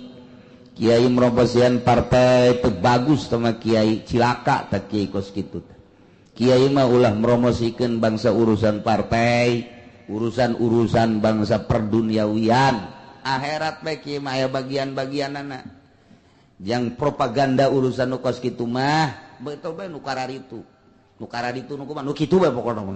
kiai promosian partai teu bagus sama kiai cilaka teh kiai kos kitu. Kiai mah ulah promosikeun bangsa urusan partai, urusan bangsa perduniawian. Akhirat bae kieu mah aya bagian-bagianana. Yang propaganda urusan nu kos kitu mah betul bae nu kararitu. Nu kararitu nu kumaha nu kitu bae pokona mah.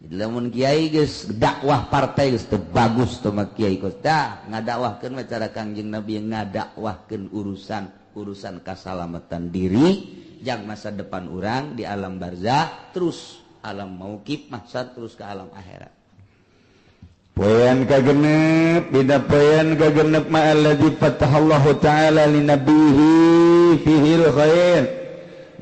Jadi lamun kiai geus dakwah partai geus teu bagus teh mah kiai kos tah ngadakwahkeun mah cara Kangjeng Nabi ngadakwahkeun urusan kasalamatan diri jang masa depan urang di alam barzah terus alam mauqif mahsyar terus ke alam akhirat. Poean kagenep bida poean kagenep ma alladzi fatahallahu ta'ala li nabiyhi fihil khair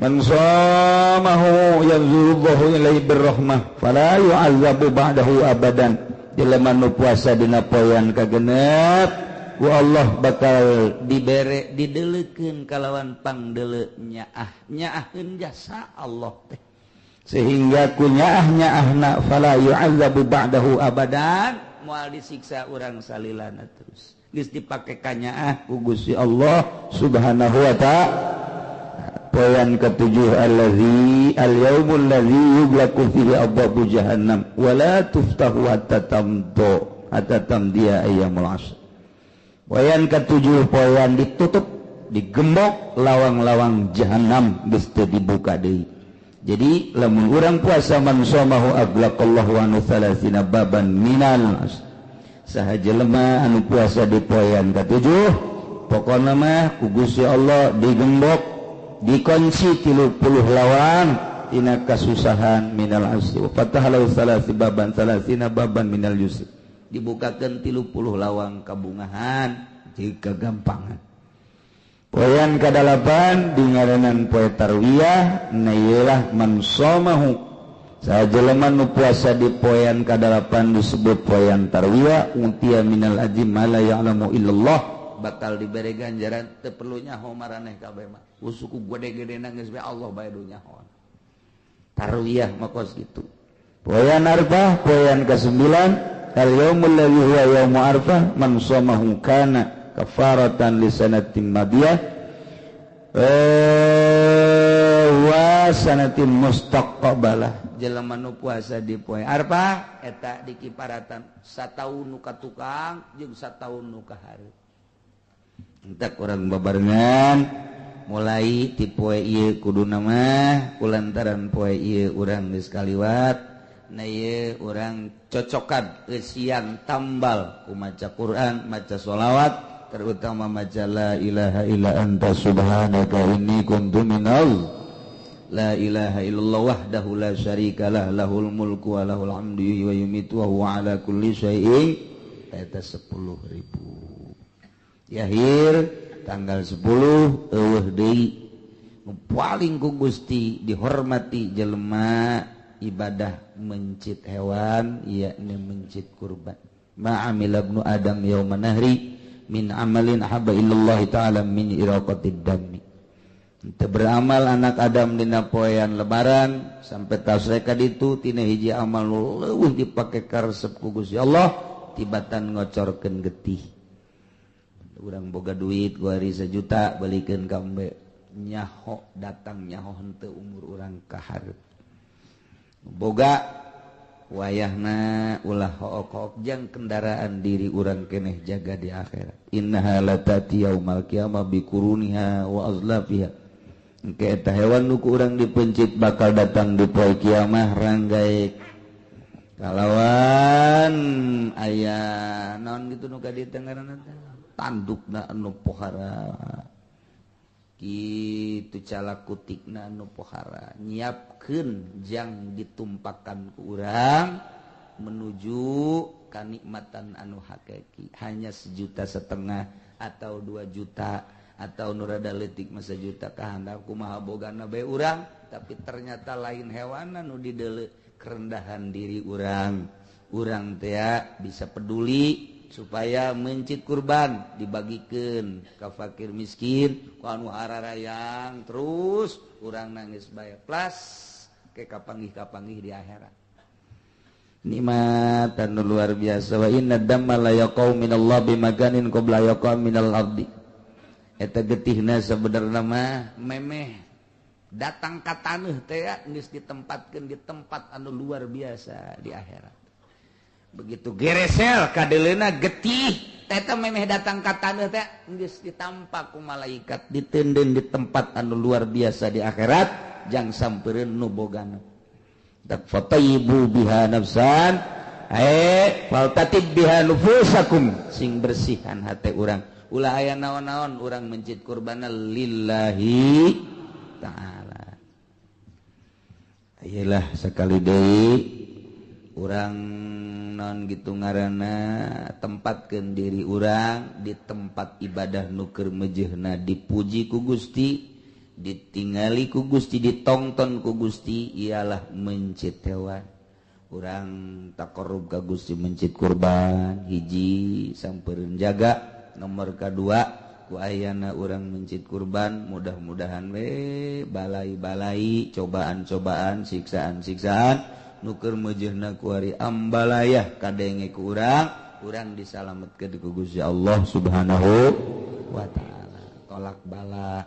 man shamahu yanzurullahu ilaihi birrahmah fala yu'azzabu ba'dahu abadan. Jelema nu puasa dina poean kagenep ku Allah bakal dibere dideleukeun kalawan pangdeuleu nyaahkeun jasa Allah teh sehingga ku nyaah-nyaahna fala yu'azzabu ba'dahu abadan moal disiksa urang salilana terus geus dipake ka nyaah ku Gusti Allah Subhanahu wa ta'ala. Poin ketujuh allazi al-yaumul ladzi yughlaqu fihi abwabu jahannam wa la tuftahu hatta tamdiya ayyamul 'ashr. Poin ketujuh poin ditutup digembok lawang-lawang jahanam geus teu dibuka deui. Jadi lamun urang puasa man shamahu aglaqallahu anhu 30 baban minal sahaja lemah anu puasa di poean ketujuh pokona mah ku Gusti Allah digembok dikunci 30 lawang tina kasusahan minal asri fatahalau 30 baban minal yusri dibukakeun 30 lawang kabungahan jeung kagampangan. Poean kadalapan dingaranan poe tarwiyah na ieulah man shamahu sajelema nu puasa di poean kadalapan disebut poean tarwiyah untia minal ajim ma la ya'lamu illallah bakal dibere ganjaran teu perlu nyaho maraneh kabeh mah usuku gede-gedena geus bae Allah bae du nyaho tarwiyah mah kos kitu. Poean arfah poean ke-9 al-yaumul ladzi huwa yaumu arfah man shamahu kana kafaratan li sanatin madiyah wa sanatin mustaqbalah. Jelema nu puasa di poe arfah eta dikiparatan sataun nu ka tukang jeung sataun nu ka hareup. Entek urang babarengan mulai ti poe ieu kuduna mah kulantaran poe ieu urang geus kaliwat na ieu urang cocokan eusian tambal ku maca Quran maca sholawat terutama maca la ilaha illa anta subhanaka inni kuntu minal la ilaha illallah wahdahu la syarikalah lahul mulku wa lahul hamdu yuhyi wa yumiitu wa huwa ala kulli syai'in eta 10.000 yahir tanggal 10 eueuh deui paling ku Gusti dihormati jelema ibadah mencit hewan yakni mencit kurban ma'amil ibnu adam yauman nahri min amalin habba illallah ta'ala min iraqatid dami. Teu beramal anak Adam dina poean lebaran sampai tasreka ditu tina hiji amal leuwih dipake karesep ku Gusti Allah tibatan ngocorkeun getih. Urang boga duit kuari 1 juta balikeun ka embe nyaho datang nyaho henteu umur urang kaharep. Boga wayahna ulah hook-hook jang kendaraan diri urang keneh jaga di akhirat. Innaha latati yaumal qiyamah biquruniha wa azlafiha. Engke eta hewan nu ku urang dipencit bakal datang di poe kiamah ranggaek. Kalawan aya naon kitu nu ka dieu ngaranna teh tandukna anu pohara. Kitu calakutikna anu pohara nyiapkeun jang ditumpakan ku urang menuju kanikmatan anu hakiki hanya 1,5 juta atau 2 juta atau nu rada leutik mah 1 juta kahandap kumaha bogana bae urang tapi ternyata lain hewan anu dideuleu kerendahan diri urang teh bisa peduli supaya mencit kurban dibagikeun ka fakir miskin ku anu hararayang terus urang nangis bae plus ke kapanggih-kapanggih di akhirat nikmat anu luar biasa wa inna damma la yaqau minallah bimakanin qabla yaqau minal ardi eta getihna sabenerna mah memeh datang ka taneuh teh geus ditempatkeun di tempat anu luar biasa di akhirat. Begitu geresel kadeleuna getih eta memeh datang ka taneuh teh geus ditampa ku malaikat diteundeun di tempat anu luar biasa di akhirat jang sampeureun nu bogana tak fatayibu biha nafsan faltatib biha nufusakum sing bersihan hate urang ulah aya naon-naon urang mencit kurbanna lillahi ta'ala. Ayelah sakali deui urang non gitu ngaranna tempatkeun diri urang di tempat ibadah nu keur meujeuhna dipuji ku Gusti ditingali ku Gusti ditongton ku Gusti ialah mencit hewan urang taqarrub ka Gusti mencit kurban hiji sampeureun jaga nomor kadua ku ayana urang mencit kurban mudah-mudahan we balai-balai cobaan-cobaan siksaan-siksaan nuker meujeuhna ku ari ambalayah kadenge ku urang disalametkeun ku Gusti Allah Subhanahu wa taala. Tolak bala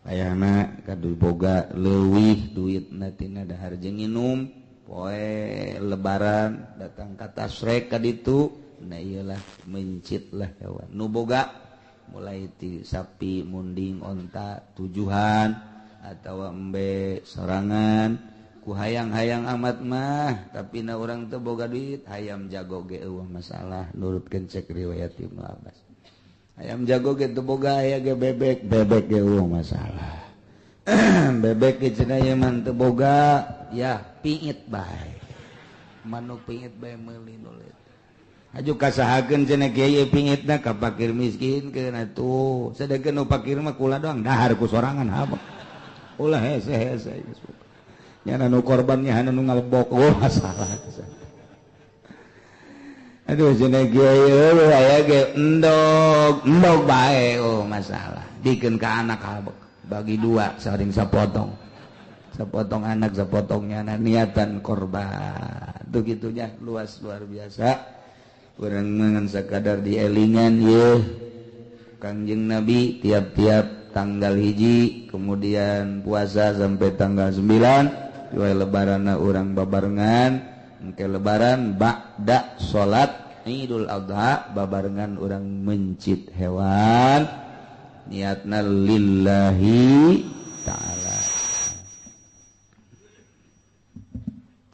ayana kadu boga leuwih duitna tina dahar jeung nginum poe lebaran datang ka tasrek ka ditu nah iyalah mencitlah hewan nu boga mulai ti sapi munding onta tujuhan atawa embe sorangan ku hayang-hayang amat mah tapi na urang teu boga duit hayam jago ge eueuh masalah nurutkeun cek riwayat Ibnu Abbas hayam jago ge teu boga aya ge bebek ge eueuh masalah bebek ge cenah ye mah teu boga ya pingit bae manuk pingit bae meuli nulit aju kasahakeun cenah kieu pingitna ka fakir miskin keun atuh sadegeun nu fakir mah kula doang dahar ku sorangan habak ulah hese-hese nyana nu korbannya hana nu ngalebok masalah aduh cenah kieu aya ge endog bae masalah dikeun ka anak habek bagi 2 saring sapotong anak sapotongnya niatan korban tuh gitunya luas luar biasa urang ngan sakadar dielingan ye Kangjeng Nabi tiap-tiap tanggal hiji kemudian puasa sampai tanggal 9 Jual lebaran urang babarengan engke lebaran ba'da salat Idul Adha babarengan urang mencit hewan niatna lillahi ta'ala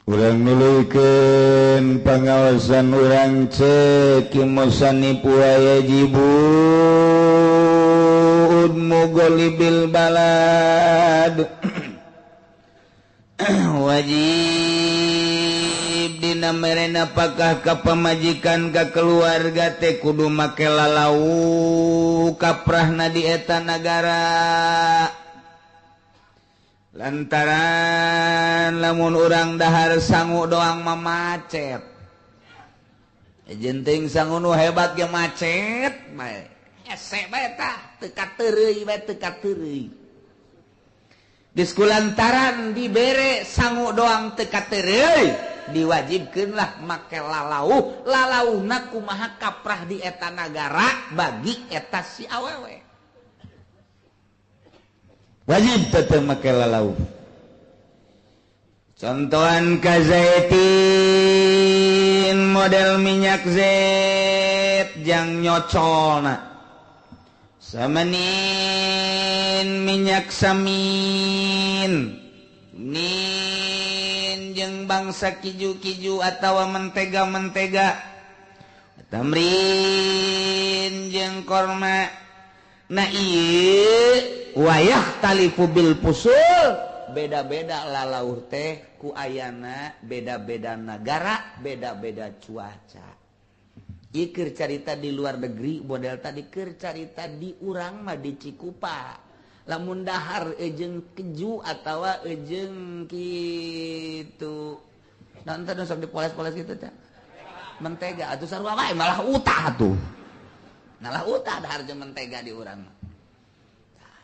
urang nuluykeun pangaosan urang cek musannif wajibun mughlibil balad merena apakah ka pamajikan ka keluarga teh kudu make lalau kaprahna di eta nagara lantaran lamun urang dahar sangu doang mamacet jenting sangu nu hebat ge macet bae hese bae tah teu kateureuy bae teu kateureuy geus kulantaran dibere sangu doang teu kateureuy diwajibkeunlah make lalauhna kumaha kaprah di eta nagara bagi eta si awewe wajib tetep make lalau contohan ka zaitin model minyak zait jang nyocolna samanin minyak samin nin jeung bangsa kiju-kiju atawa mentega-mentega tamrin jeung korma na ieu wayah talifu bil pusul beda-beda lalauh teh ku ayana beda-beda negara beda-beda cuaca ieu keur carita di luar negeri model tadi keur carita di urang mah di Cikupa lamun dahar jeung keju atawa jeung kitu nonton sok dipoles-poles gitu teh mentega atuh sarua wae malah utah atuh malah utah dahar jeung mentega di urang mah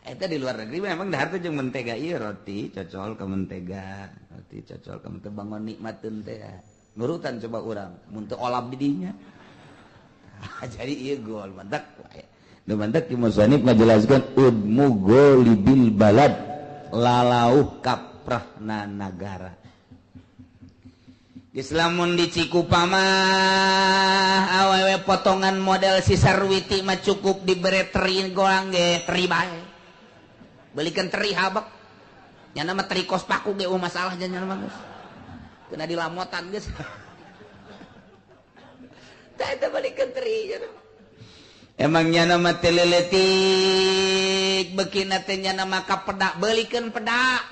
eta di luar negeri memang dahar teh jeung mentega ieu roti cocol ka mentega roti cocol ka mentega bangun nikmateun teh nurutan coba urang mun teu olap di dinya jadi ieu gol mantap Demandak Ki Musannif ngajelaskeun udmu golibil balad lalauh kaprahna nagara. Islamun di Cikupa mah awewe potongan model si Sarwiti mah cukup dibere teri goang ge teri bae. Belikeun teri habak. Nya nama teri kos paku ge masalah nya mah geus. Kena dilamotan geus. Tah eta belikeun teri nya. Emangnya nama teleletik bekina teh nya nama ka peda beulikeun peda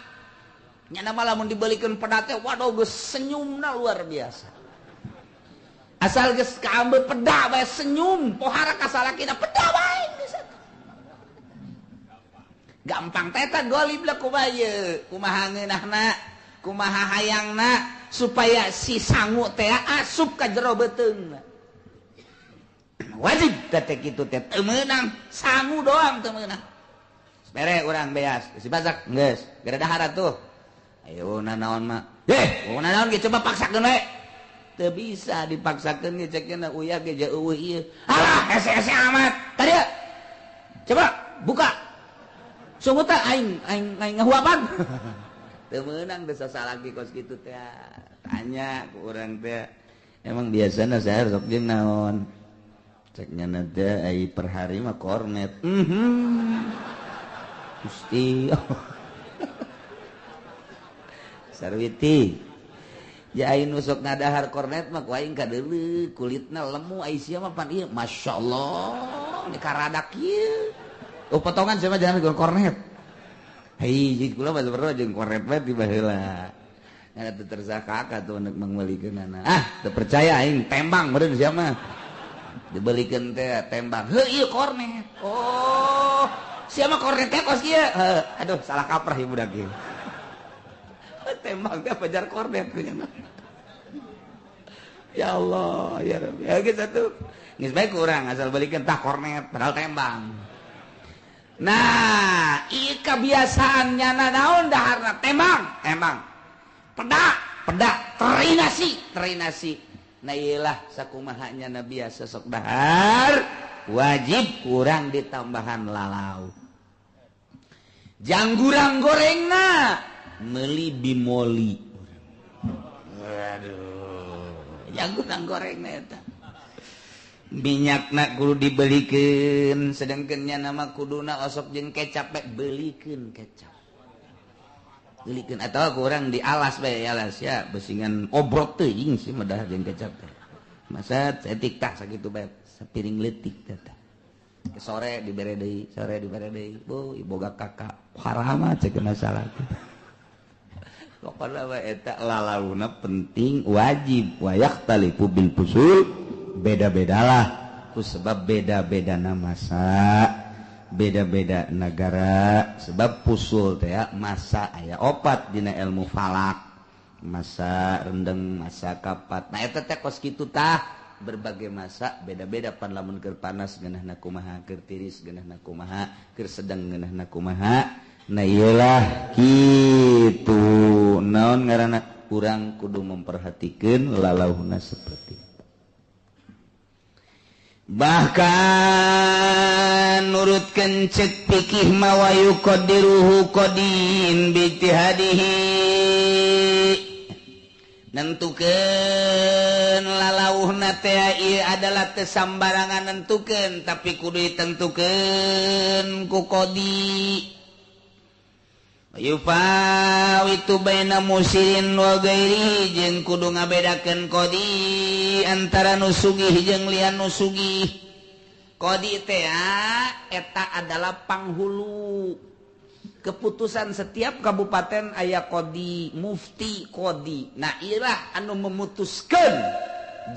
nya nama lamun dibelikeun peda teh waduh geus senyumna luar biasa asal geus kaambeul peda bae senyum pohara ka salakina peda bae geus gampang teh eta golib lah kumaha ieu kumaha ngeunahna kumaha hayangna supaya si sangu teh asup ka jero beuteungna wajib teh kitu teh teu meunang sangu doang teu meunang bere urang beas si basak geus gara dahar atuh ayo nanaon mah nanaon ge coba paksakeun we teu bisa dipaksakeun ge cekeun uyah ge jeung eueuh ieu alah hese-hese amat tadi coba buka sungguh teh aing ngahuapan teu meunang teu sasalaki kos kitu teh tanya ku urang teh emang biasana saha sok jeung naon ceknya nanti per hari mah kornet Gusti Sarwiti ya aing nusuk ngadahar kornet mah ku aing kadeuleu kulitna lemu ai sia mah pan ieu masyaallah ini karadak ieu potongan sia mah jangan kornet hei jadi kula mah saperlu jeung kornet bae ti baheula nya teu tersakaka tuh neuk mangmelikeunana teu percaya aing tembang meureun sia mah dibelikan teh tembak ieu kornet oh siapa kornet teh kos kieu aduh salah kaprah ieu budak ieu tembak teh pajar kornet nya ya Allah ya Rabbi ya geus atuh geus bae ku urang asal belikeun tah kornet padahal tembang nah ieu kebiasaannya naon daharna tembang peda teri nasi nah iyalah sakumahanya na biasa sok dahar wajib kurang ditambahan lalau janggurang gorengna meuli bimoli aduh janggurang gorengna eta minyakna kudu dibelikeun sedengkeun nya nama kuduna osok jeung kecap beulikeun kecap gelikeun atawa kurang dialas bae alas ya besingan obrot teuing sih mah jeung kecap teh masa cetik tah sakitu bae sapiring leutik teh sore dibere deui bu boga kakak haram ceuk masalah pokokna eta lalauna penting wajib wayak talifu bil fusul beda-bedalah ku sebab beda-bedana masa beda-beda negara sebab fusul teh masa aya opat dina ilmu falak masa rendeng masa kapat nah eta teh kos kitu tah berbagai masa beda-beda pan lamun keur panas geunahna kumaha keur tiris geunahna kumaha keur sedeng geunahna kumaha nah iyalah kitu naon ngaranna urang kudu memperhatikeun lalauhna seperti bahkan nurutkeun cek fikih mawayu qadiruhu qadin bijtihadihi nentukeun lalauhna teh ieu adalah teu sambarangan nentukeun tapi kudu ditentukeun ku qadi yufawitu baina musirin wa ghairihi jeung kudu ngabedakeun qadi antara nu sugih jeung lian nu sugih qadi teh eta adalah panghulu keputusan setiap kabupaten aya qadi mufti qadi nah iyalah anu memutuskeun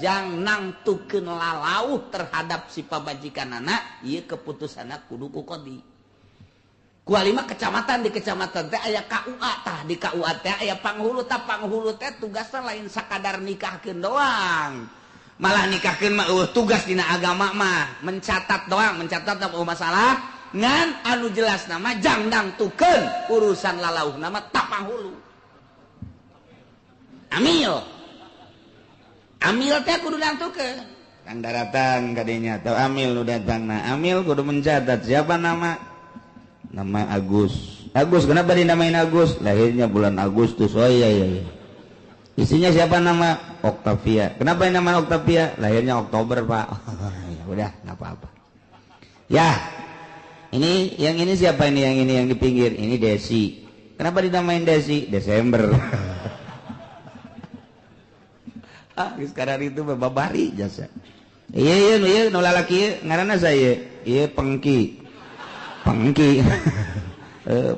jang nangtukeun lalauh terhadap si pabajikanana ieu keputusanna kudu ku qadi ku lima kecamatan di kecamatan teh aya KUA tah di KUA teh aya panghulu tah panghulu teh tugasna lain sakadar nikahkeun doang malah nikahkeun mah tugas dina agama mah mencatat doang mencatat masalah ngan anu jelas nama jangdang tukeun urusan lalauh nama tapang hulu amil teh kudu dangtukeun kang daratan kadinya teu amil nu datangna amil kudu mencatat siapa nama Agus kenapa dinamain Agus lahirnya bulan Agustus oh iya isinya siapa nama Octavia kenapa nama Octavia lahirnya Oktober Pak ya udah enggak apa-apa ya ini yang ini siapa ini yang di pinggir ini Desi kenapa dinamain Desi Desember sekarang itu babari jasa iya nu lalaki ngaranna saya iya Pengki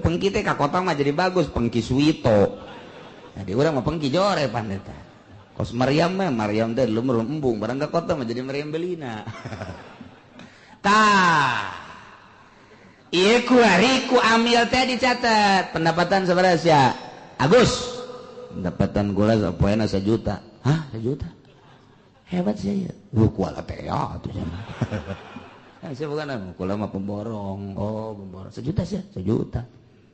Pengki teh ka kota mah jadi bagus Pengki Suwito jadi urang mah Pengki jore pan eta kos Maryam teh lumur embung barang ka kota mah jadi Maryam Belina tah iya ku amil teh dicatat pendapatan sabaraha sia Agus pendapatan gula sapoena 1 juta hah 1 juta hebat sih ya kuala teh atuh cenah saya bukan kula mah pemborong oh pemborong 1 juta sih 1 juta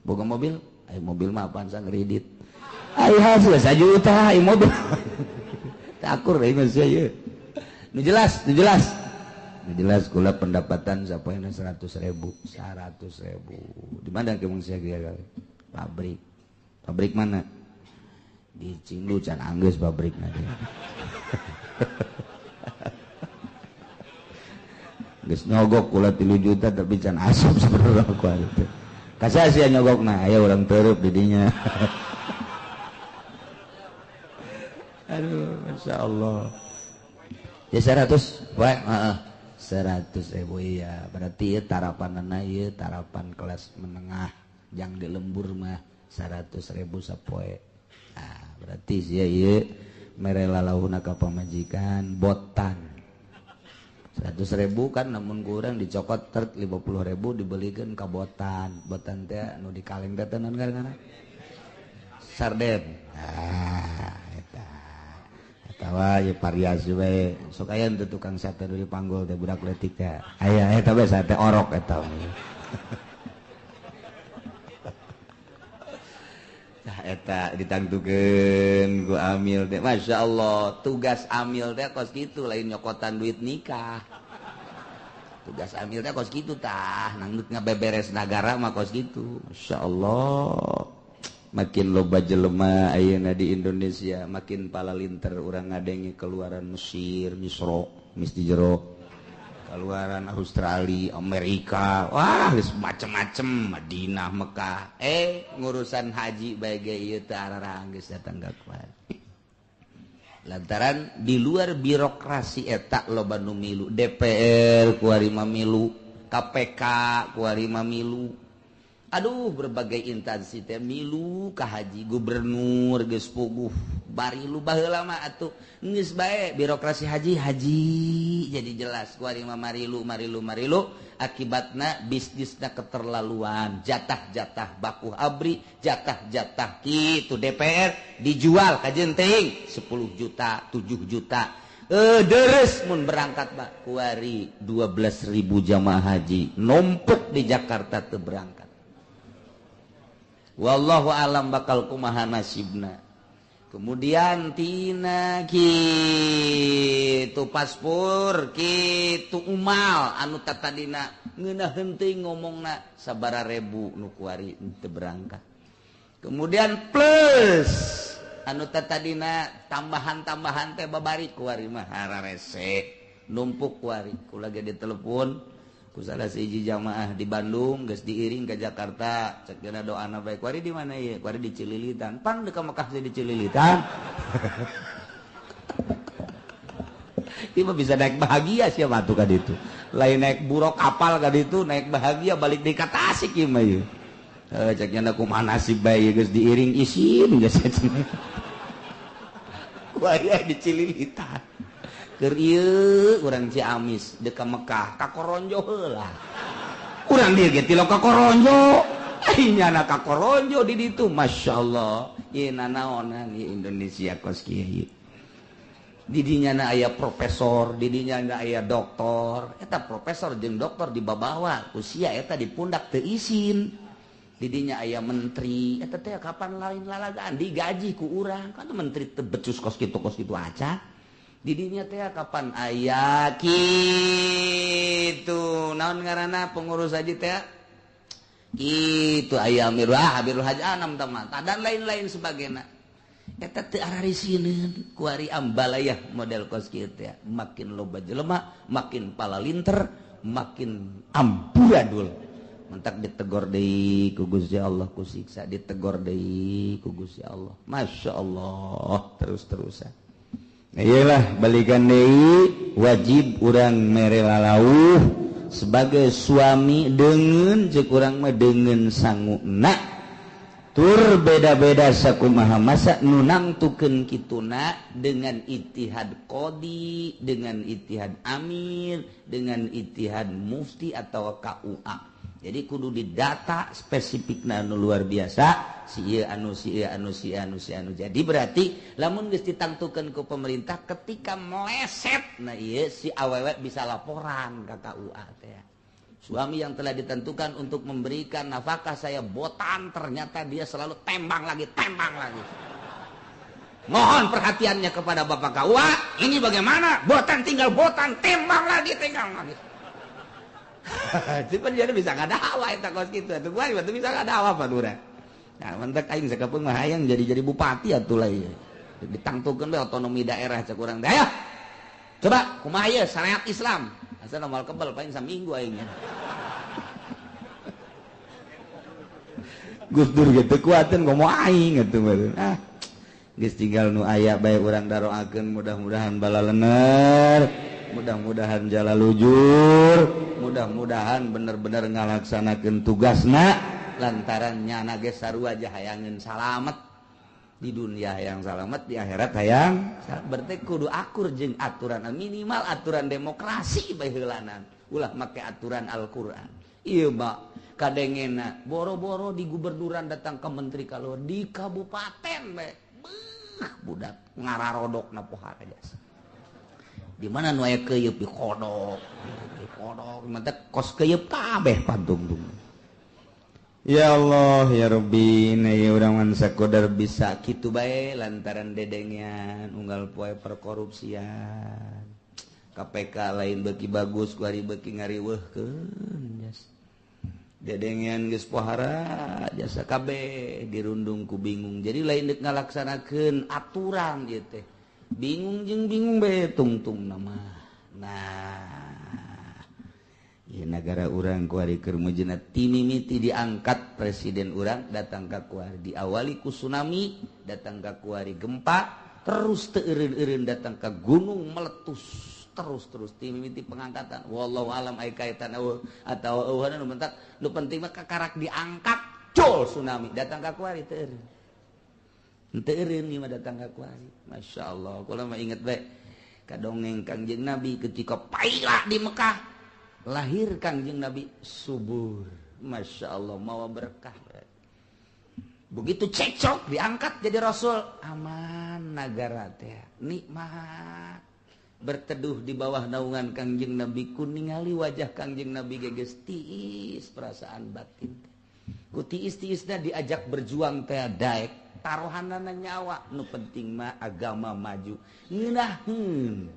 boga mobil mobil mah apaan sang kredit hasil 1 juta mobil takur deui mah sia ieu nu jelas jelas kula pendapatan sapoena 100.000 di mana kemung sia kieu pabrik mana di Cindu can anggeus pabrikna geus nyogok kula 3 juta tapi can asap sabarang ku itu kasih sia nyogokna aya urang teureub di dinya aduh masyaallah ya 100 wae 100.000 iya berarti ya tarapanana ieu tarapan kelas menengah yang di lembur mah 100.000 sapoe nah berarti sia ieu mere lalauhna ka pamajikan botan 100.000 kan namun kurang dicokot 50.000 dibelikeun ka botan teh anu di kaleng teh naon ngaranna sarden tawa ye variasi we sok aya teu tukang sate di panggul teh budak leutik teh aya eta we sate orok eta tah eta ditangtukeun ku amil teh masyaallah tugas amil teh kos kitu lain nyokotan duit nikah tugas amil teh kos kitu tah nangdut ngabeberes nagara mah kos kitu masyaallah makin loba jelema ayeuna di Indonesia makin palalinter urang ngadengi keluaran Mesir Misro mis di jero keluaran Australia Amerika wah geus macem-macem Madinah Mekah ngurusan haji bae ge ieu teh ararang geus datang ka kuat lantaran di luar birokrasi eta loba nu milu DPR ku ari milu KPK ku ari milu Aduh berbagai instansi teh milu ka haji gubernur geus puguh bari lu baheula mah atuh geus bae birokrasi haji jadi jelas ku ari mah marilu akibatna bisnisna keterlaluan jatah-jatah baku abri jatah-jatah kitu DPR dijual ka jenting 10 juta 7 juta deres mun berangkat Pak kuari 12.000 jamaah haji numpuk di Jakarta teu berangkat. Wallahu alam bakal kumaha nasibna. Kemudian tina kitu paspor kitu umal anu tadina ngeunah henteu ngomongna sabaraha ribu nu kuari teu berangkat. Kemudian plus anu tadina tambahan-tambahan teh babari kuari mah hararese numpuk kuari kula ge ditelepon ku salah siji jamaah di Bandung geus diiring ke Jakarta cek geuna doana bae kuari di mana ieu kuari di Cililitan pan deuk ka Mekah di Cililitan ieu mah bisa naik bahagia sia mah atuh ka ditu lain naik buruk kapal ka ditu naik bahagia balik deui ka Tasik ieu mah ieu cek geuna kumaha nasib bae geus diiring isin geus kuari di Cililitan keur ieu urang Ciamis deuk ka Mekah ka Koronjo heula urang dieu ge ti lo ka Koronjo ai nyana ka Koronjo di ditu masyaallah ieu nanaonan ieu Indonesia kos kieu di dinya aya profesor di dinya aya doktor eta profesor jeung doktor di babawa usia eta di pundak teu isin didinya aya menteri eta teh kapan lain lalagaan digaji ku urang kan menteri teu becus kos kitu aca didinya teh kapan aya kitu naon ngaranna pengurus haji teh kitu aya Amirul Haji Anam teman dan lain-lain sebagainya eta teu ararisieun ku ari ambalayah model kos kieu teh makin loba jelema makin palalinter makin amburadul mentak ditegor deui ku Gusti Allah ku siksa ditegor deui ku Gusti Allah masyaallah terus-terusan iyalah balikan deui wajib urang mere lalauh sebagai suami dengan ceuk urang mah dengan sanguna tur beda-beda sakumaha masa nu nangtukeun kituna dengan ijtihad qadi dengan ijtihad amir dengan ijtihad mufti atau KUA. Jadi kudu didata spesifikna anu luar biasa si ieu anu si ieu anu si anu si anu. Jadi berarti lamun geus ditangtukeun ku pemerintah ketika meleset nah ieu si awewe bisa laporan ka KUA teh. Suami yang telah ditentukan untuk memberikan nafkah saya botan ternyata dia selalu tembang lagi. Mohon perhatiannya kepada Bapak KUA, ini bagaimana? Botan tinggal botan, tembang lagi. Cepat jadi bisa ngadawa eta kos kitu atuh gua bisa ngadawa Pak Lurah. Nah, mentek aing sakepeung mah hayang jadi bupati atuh lah ieu. Ditangtukeun we otonomi daerah cek urang teh. Ayo. Coba kumaha ieu syariat Islam. Asal moal kebal paling saminggu aing nya. Gus Dur ge teu kuateun ngomong aing atuh mah. Geus tinggal nu aya bae urang daroakeun mudah-mudahan bala leuneur. Mudah-mudahan jala lujur, mudah-mudahan bener-bener ngalaksanakeun tugasna lantaran nyana ge sarua aja hayangeun salamet di dunia hayang salamet di akhirat hayang berarti kudu akur jeung aturan minimal aturan demokrasi bae heulanan ulah make aturan Al-Qur'an ieu mah kadengena boro-boro di gubernuran datang ke menteri kalau di kabupaten bae budak ngararodokna pohara jasa di mana nu aya keuyeub di kodok mata kos keuyeub kabeh pantung-tung ya Allah ya Rabbi na ieu urang mah sakodar bisa kitu bae lantaran dedengian unggal poe perkorupsian KPK lain beuki bagus ku ari beuki ngariweuhkeun jas dedengian geus pohara jasa kabeh dirundung ku bingung jadi lain deuk ngalaksanakeun aturan ieu teh bingung jeung bingung bae tungtung nama nah ieu negara urang ku ari keur mujina timimiti diangkat presiden urang datang ka kuari diawali ku tsunami datang ka kuari gempa terus teu eureun-eureun datang ka gunung meletus terus timiti pengangkatan wallahu alam ai kaitan atau eueuh nu mentak nu penting mah kakarak diangkat col tsunami datang ka kuari teu eureun teu eureun ieu mah datang ka kuari masyaallah kula mah inget bae ka dongeng Kangjeng Nabi ketika paila di Mekah lahir Kangjeng Nabi subur masyaallah mawa berkah begitu cekcok diangkat jadi rasul aman negara teh nikmat berteduh di bawah naungan Kangjeng Nabi kuningali wajah Kangjeng Nabi geges tiis perasaan batin ku tiis-tiisna diajak berjuang teh daek taruhanana nyawa nu penting mah agama maju ngeunaheun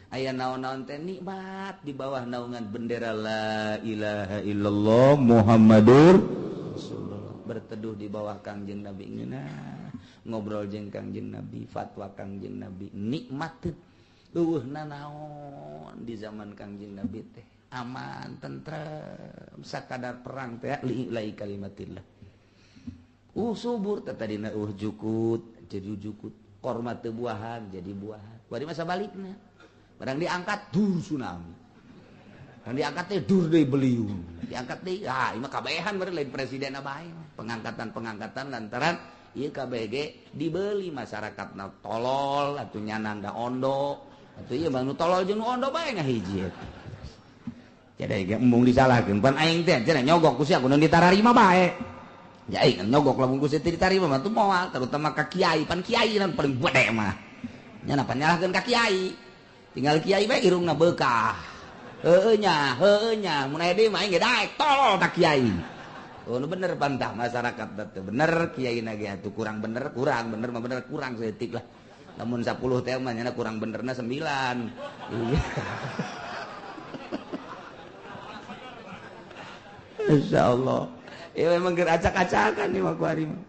aya naon-naon teh nikmat di bawah naungan bendera la ilaha illallah Muhammadur Rasulullah berteduh di bawah Kangjeng Nabi ngobrol jeung Kangjeng Nabi fatwa Kangjeng Nabi nikmat eueuhna naon di zaman Kangjeng Nabi teh aman tentrem sakadar perang teh lillahi kalimatillah subur teh tadina jukut jadi jukut korma teu buahan jadi buahan bari masa balikna barang diangkat dur tsunami dan diangkat teh dur deui beliung diangkat deui ieu mah kabehan bari lain presiden bae pengangkatan lantaran ieu KBG dibeli masyarakatna tolol atuh nyananda ondo atuh ieu mah nu tolol jeung nu ondo bae ngahiji eta jadi ge embung disalahkeun pan aing teh cenah nyogok ku sia kudu ditararima bae ya aing nyogok lamun ku sia ditarima mah tuh moal terutama ka kiai pan kiai nan paling gede mah nya napa nyalahkeun ka kiai tinggal kiai bae irungna beukah heueuh nya mun aya deui mah aing ge daek tolol ka kiai nu bener pantah masyarakat teh bener kiai na ge atuh kurang bener mah bener kurang saeutik lah lamun 10 teh mah nya kurang benerna 9 insyaallah ya memang keur acak-acakan nih mah kuari mah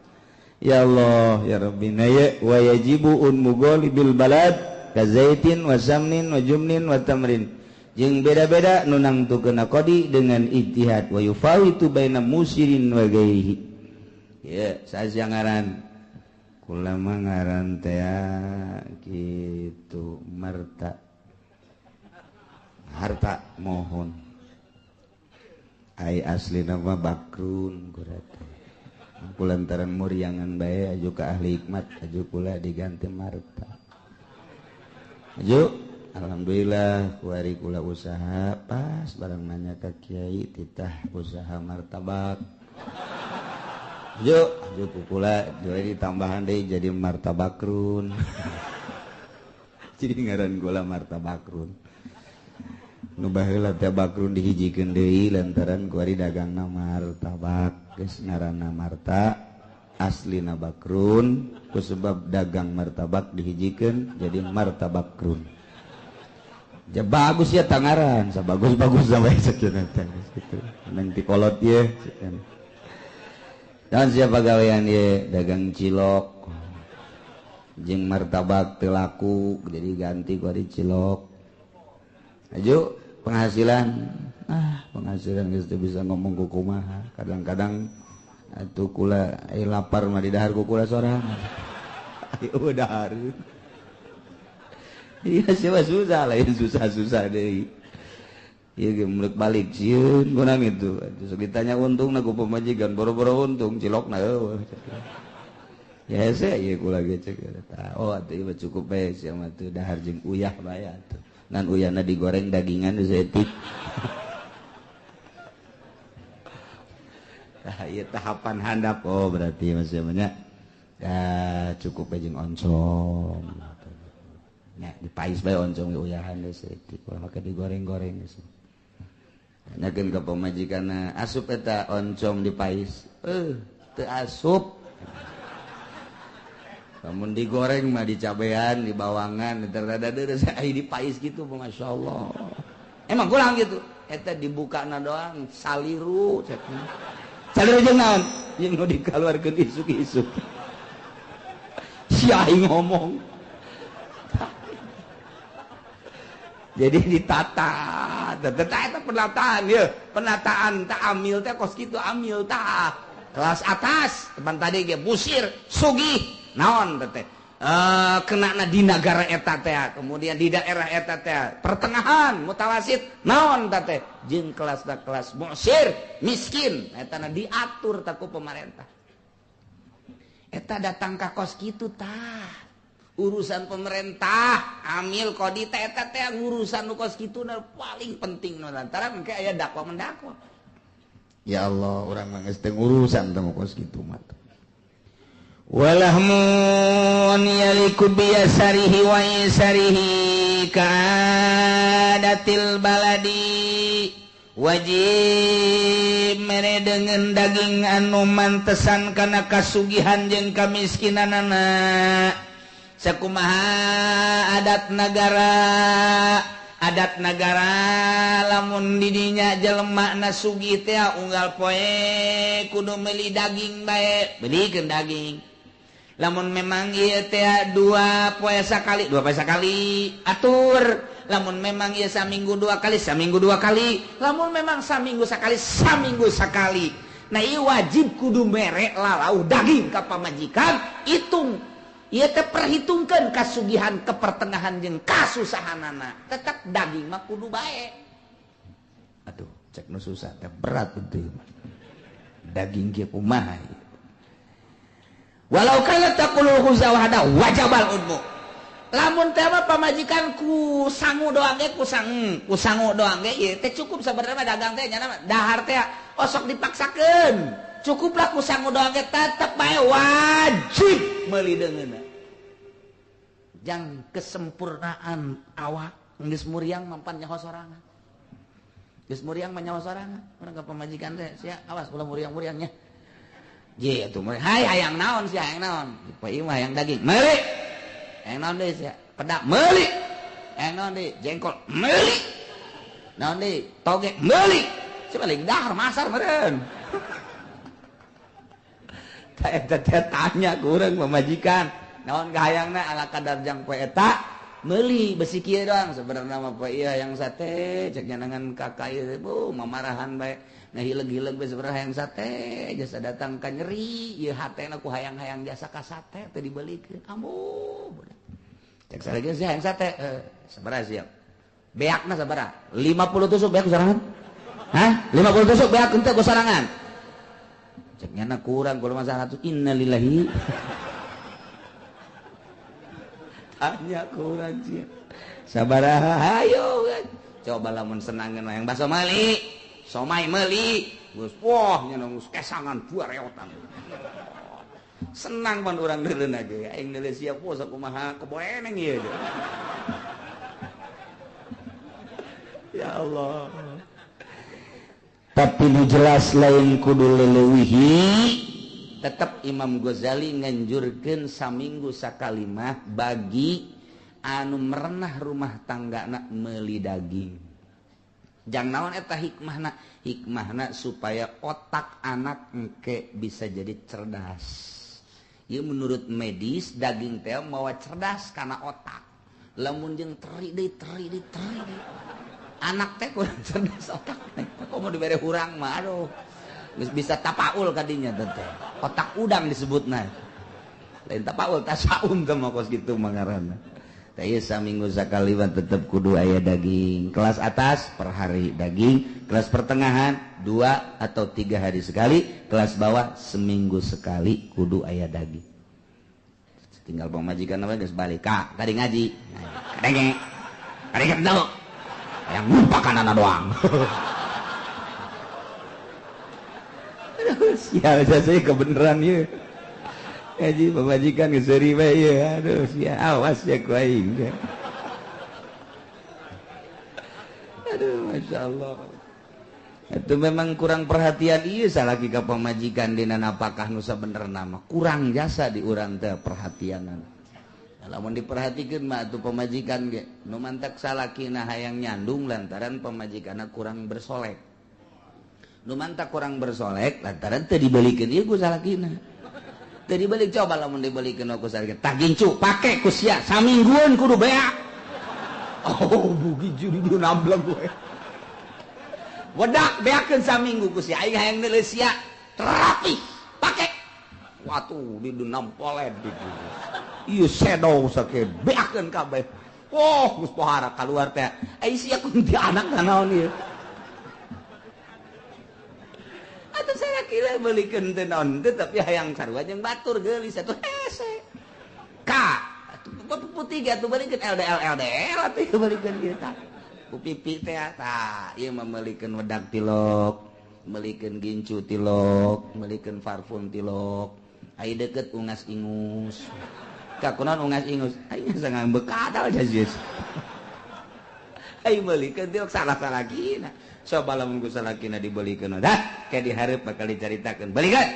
ya Allah ya Rabbina ya wa yajibu mugolibil balad kazaitin wa samnin wa jumnin wa tamrin jeung beda-beda nu nangtukeun qadi dengan ijtihad wa yufawitu baina musirin wa ghairihi ya saja ngaran kula mah ngaran teh kitu harta mohon ai asli nama bakrun kurate kulantaran muriangan bae aju ka ahli hikmat aju kula diganti marta aju alhamdulillah kuari kula usaha pas barang nanya ka kiai titah usaha martabak aju kula jadi tambahan deui jadi martabakrun jadi ngaran kula martabakrun nu baheula teh bakrun dihijikeun deui lantaran kuari dagangna martabak geus ngaranna marta aslina bakrun ku sebab dagang martabak dihijikeun jadi martabakrun ja bagus ya tangaran sabagus-bagus sampai sakieu teh kitu nang ti kolot ye dan siapa gawean ye dagang cilok jeung martabak teu laku jadi ganti kuari cilok aju penghasilan geus teu bisa ngomong ku kumaha kadang-kadang atuh kula lapar mah di dahar ku kula sorangan ieu dahar iya siapa susah lain susah deui ieu ge muluk balik sieun kunang itu sok ditanya untungna ku pamajikan boro-boro untung cilokna eueuh ya hese ieu kula ge cek oh atuh ieu cukup bae sia mah teu dahar jeung uyah bae atuh nan uyana digoreng dagingan setik iya tahapan handap oh berarti masih banyak ya cukup jeung oncom nya dipais bae oncom uyahan setik kalau make digoreng-goreng geus nyakeun ka pamajikanna asup eta oncom dipais teu asup namun digoreng mah dicabean, di bawangan, dada-dada saya dipais gitu, masya Allah. Emang kurang gitu. Eta dibuka na doang, saliru, saliru jeung naon? Yang mau dikeluarkan isuk-isuk. Siai ngomong. Jadi ditata, itu penataan ya, penataan tak amil teh kos gitu amil tak kelas atas teman tadi ge busir sugih. Naon teh kena di negara eta teh, kemudian di daerah eta teh pertengahan mutawasit naon teh jeung kelas mu'sir miskin eta diatur taku pemerintah. Eta datang ka kos kitu tah urusan pemerintah amil kodi teh eta teh urusan nu kos kitu paling penting nu lantaran engke aya dakwa mendakwa. Ya Allah, urang mah geus teu urusan teh kos kitu mah. Walahmun yaliku biyasarihi wa isarihi ka'adatil baladi wajib mere dengan daging anu mantesan kana kasugihan jeung kamiskinanana sakumaha adat negara lamun didinya jelema na sugih teh unggal poe kudu meuli daging bae beulikeun daging. Lamun memang ieu teh dua poe sakali atur. Lamun memang ieu saminggu dua kali lamun memang saminggu sakali nah ieu wajib kudu mere lalau daging ka pamajikan hitung ieu teh perhitungkeun kasugihan kepertengahan jeung kasusahanana tetep daging mah kudu bae. Aduh cek nu susah teh berat teh daging ge kumaha walau kana taqulu huzawada wajabal udmu lamun teh mah pamajikan ku sangu doang ge ku sangu doang ge ieu teh cukup sabarna dagang teh nya dahar teh osok dipaksakeun cukuplah ku sangu doang ge tetep bae wajib meuli deungeunna jang kesempurnaan awak geus muriang mampan nyaho sorangan geus muriang mah nyaho sorangan urang ka pamajikan teh sia awas ulah muriang-muriangnya ye atuh hai hayang naon sia hayang naon poe ieu mah hayang daging meuli hayang naon deui sia pedak meuli hayang naon deui jengkol meuli naon deui toge meuli sia balik dahar masar meureun tah eta teh tanya ku urang pamajikan naon kahayangna ala kadar jang poe eta meuli besi kieu doang sebenarnya mah poe ieu hayang sate cek nyanangan kakak ieu mamarahan bae nah hileg-hileg bae sebenarnya hayang sate jasa datang ka nyeri ieu hatena ku hayang-hayang jasa ka sate teh dibelikeun ambuh cek saregeun si hayang sate sabaraha siap beakna sabaraha 50 tusuk beak sorangan hah 50 tusuk beak henteu ku sorangan cek nyana kurang kudu mah 100 innalillahi tanya kurang sih sabaraha hayo coba lamun senangeun hayang baso meuli somai meuli geus wah nya geus kesangan dua reotan senang pan urang deureuna ge aing deuleu sia poe sakumaha keboeneng ieu ya Allah tapi nu jelas lain kudu leuwih tetap Imam Ghazali nganjurkeun saminggu sakalimah bagi anu merenah rumah tanggana meuli daging. Jang naon eta hikmahna supaya otak anak engke bisa jadi cerdas. Ieu menurut medis daging teh mawa cerdas kana otak. Lamun jeung teri deui anak teh kurang cerdas otakna. Komo dibere urang mah aduh. Geus bisa tapaul kadinya teh. Otak udang disebutna. Lain tapaul tasaum teh mah kos kitu mah ngaranna. Tah ieu saminggu sakali mah tetep kudu aya daging. Kelas atas per hari daging, kelas pertengahan 2 atau 3 hari sekali, kelas bawah seminggu sekali kudu aya daging. Tinggal pamajikan apa geus balik ka tadi ngaji. Kadenge. Kadenge teu. Yang lupakan anak doang. Sial saya kebenaran ya. Ngaji pemajikan geseri bae ya. Aduh sia awas ya ku aing. Aduh masyaallah. Itu memang kurang perhatian ieu salaki ka pamajikan dina napakah nu sabenerna mah kurang jasa di urang teh perhatianan. Lamun diperhatikeun mah atuh pamajikan ge nu mantak salakina hayang nyandung lantaran pamajikanna kurang bersolek. Nu mantak kurang bersolek lantaran teu dibelikeun ieu ku salakina. Teu dibalik coba lamun dibelikeun ku salakina. Tah gincu pake ku sia saminggueun kudu beak. Oh bugi juri di namblang gue. Wedak beakeun saminggu ku sia aing hayang neuleuh sia terapi pake. Watuh di nampoled gitu. ieu sedo sakit beakeun kabeh. Oh geus pohara kaluar teh ai sia kunti anak naon ieu. Atuh saya kira beulikeun teh naon teh tapi hayang sarua jeung batur geulis atuh hese. Ka putih atuh beulikeun LDL atuh beulikeun ieu tah. Ku pipi teh tah ieu mah meulikeun wedak tilok, meulikeun gincu tilok, meulikeun parfum tilok. Ai deukeut ungas ingus. Ka kunaon ungas ingus? Ai sangang bekadal jazis. Ai meulikeun tilok salah-salakina. Coba lamun ku salakina dibelikeun dah, kayak dihareup bakal dicaritakeun. Beulikeun.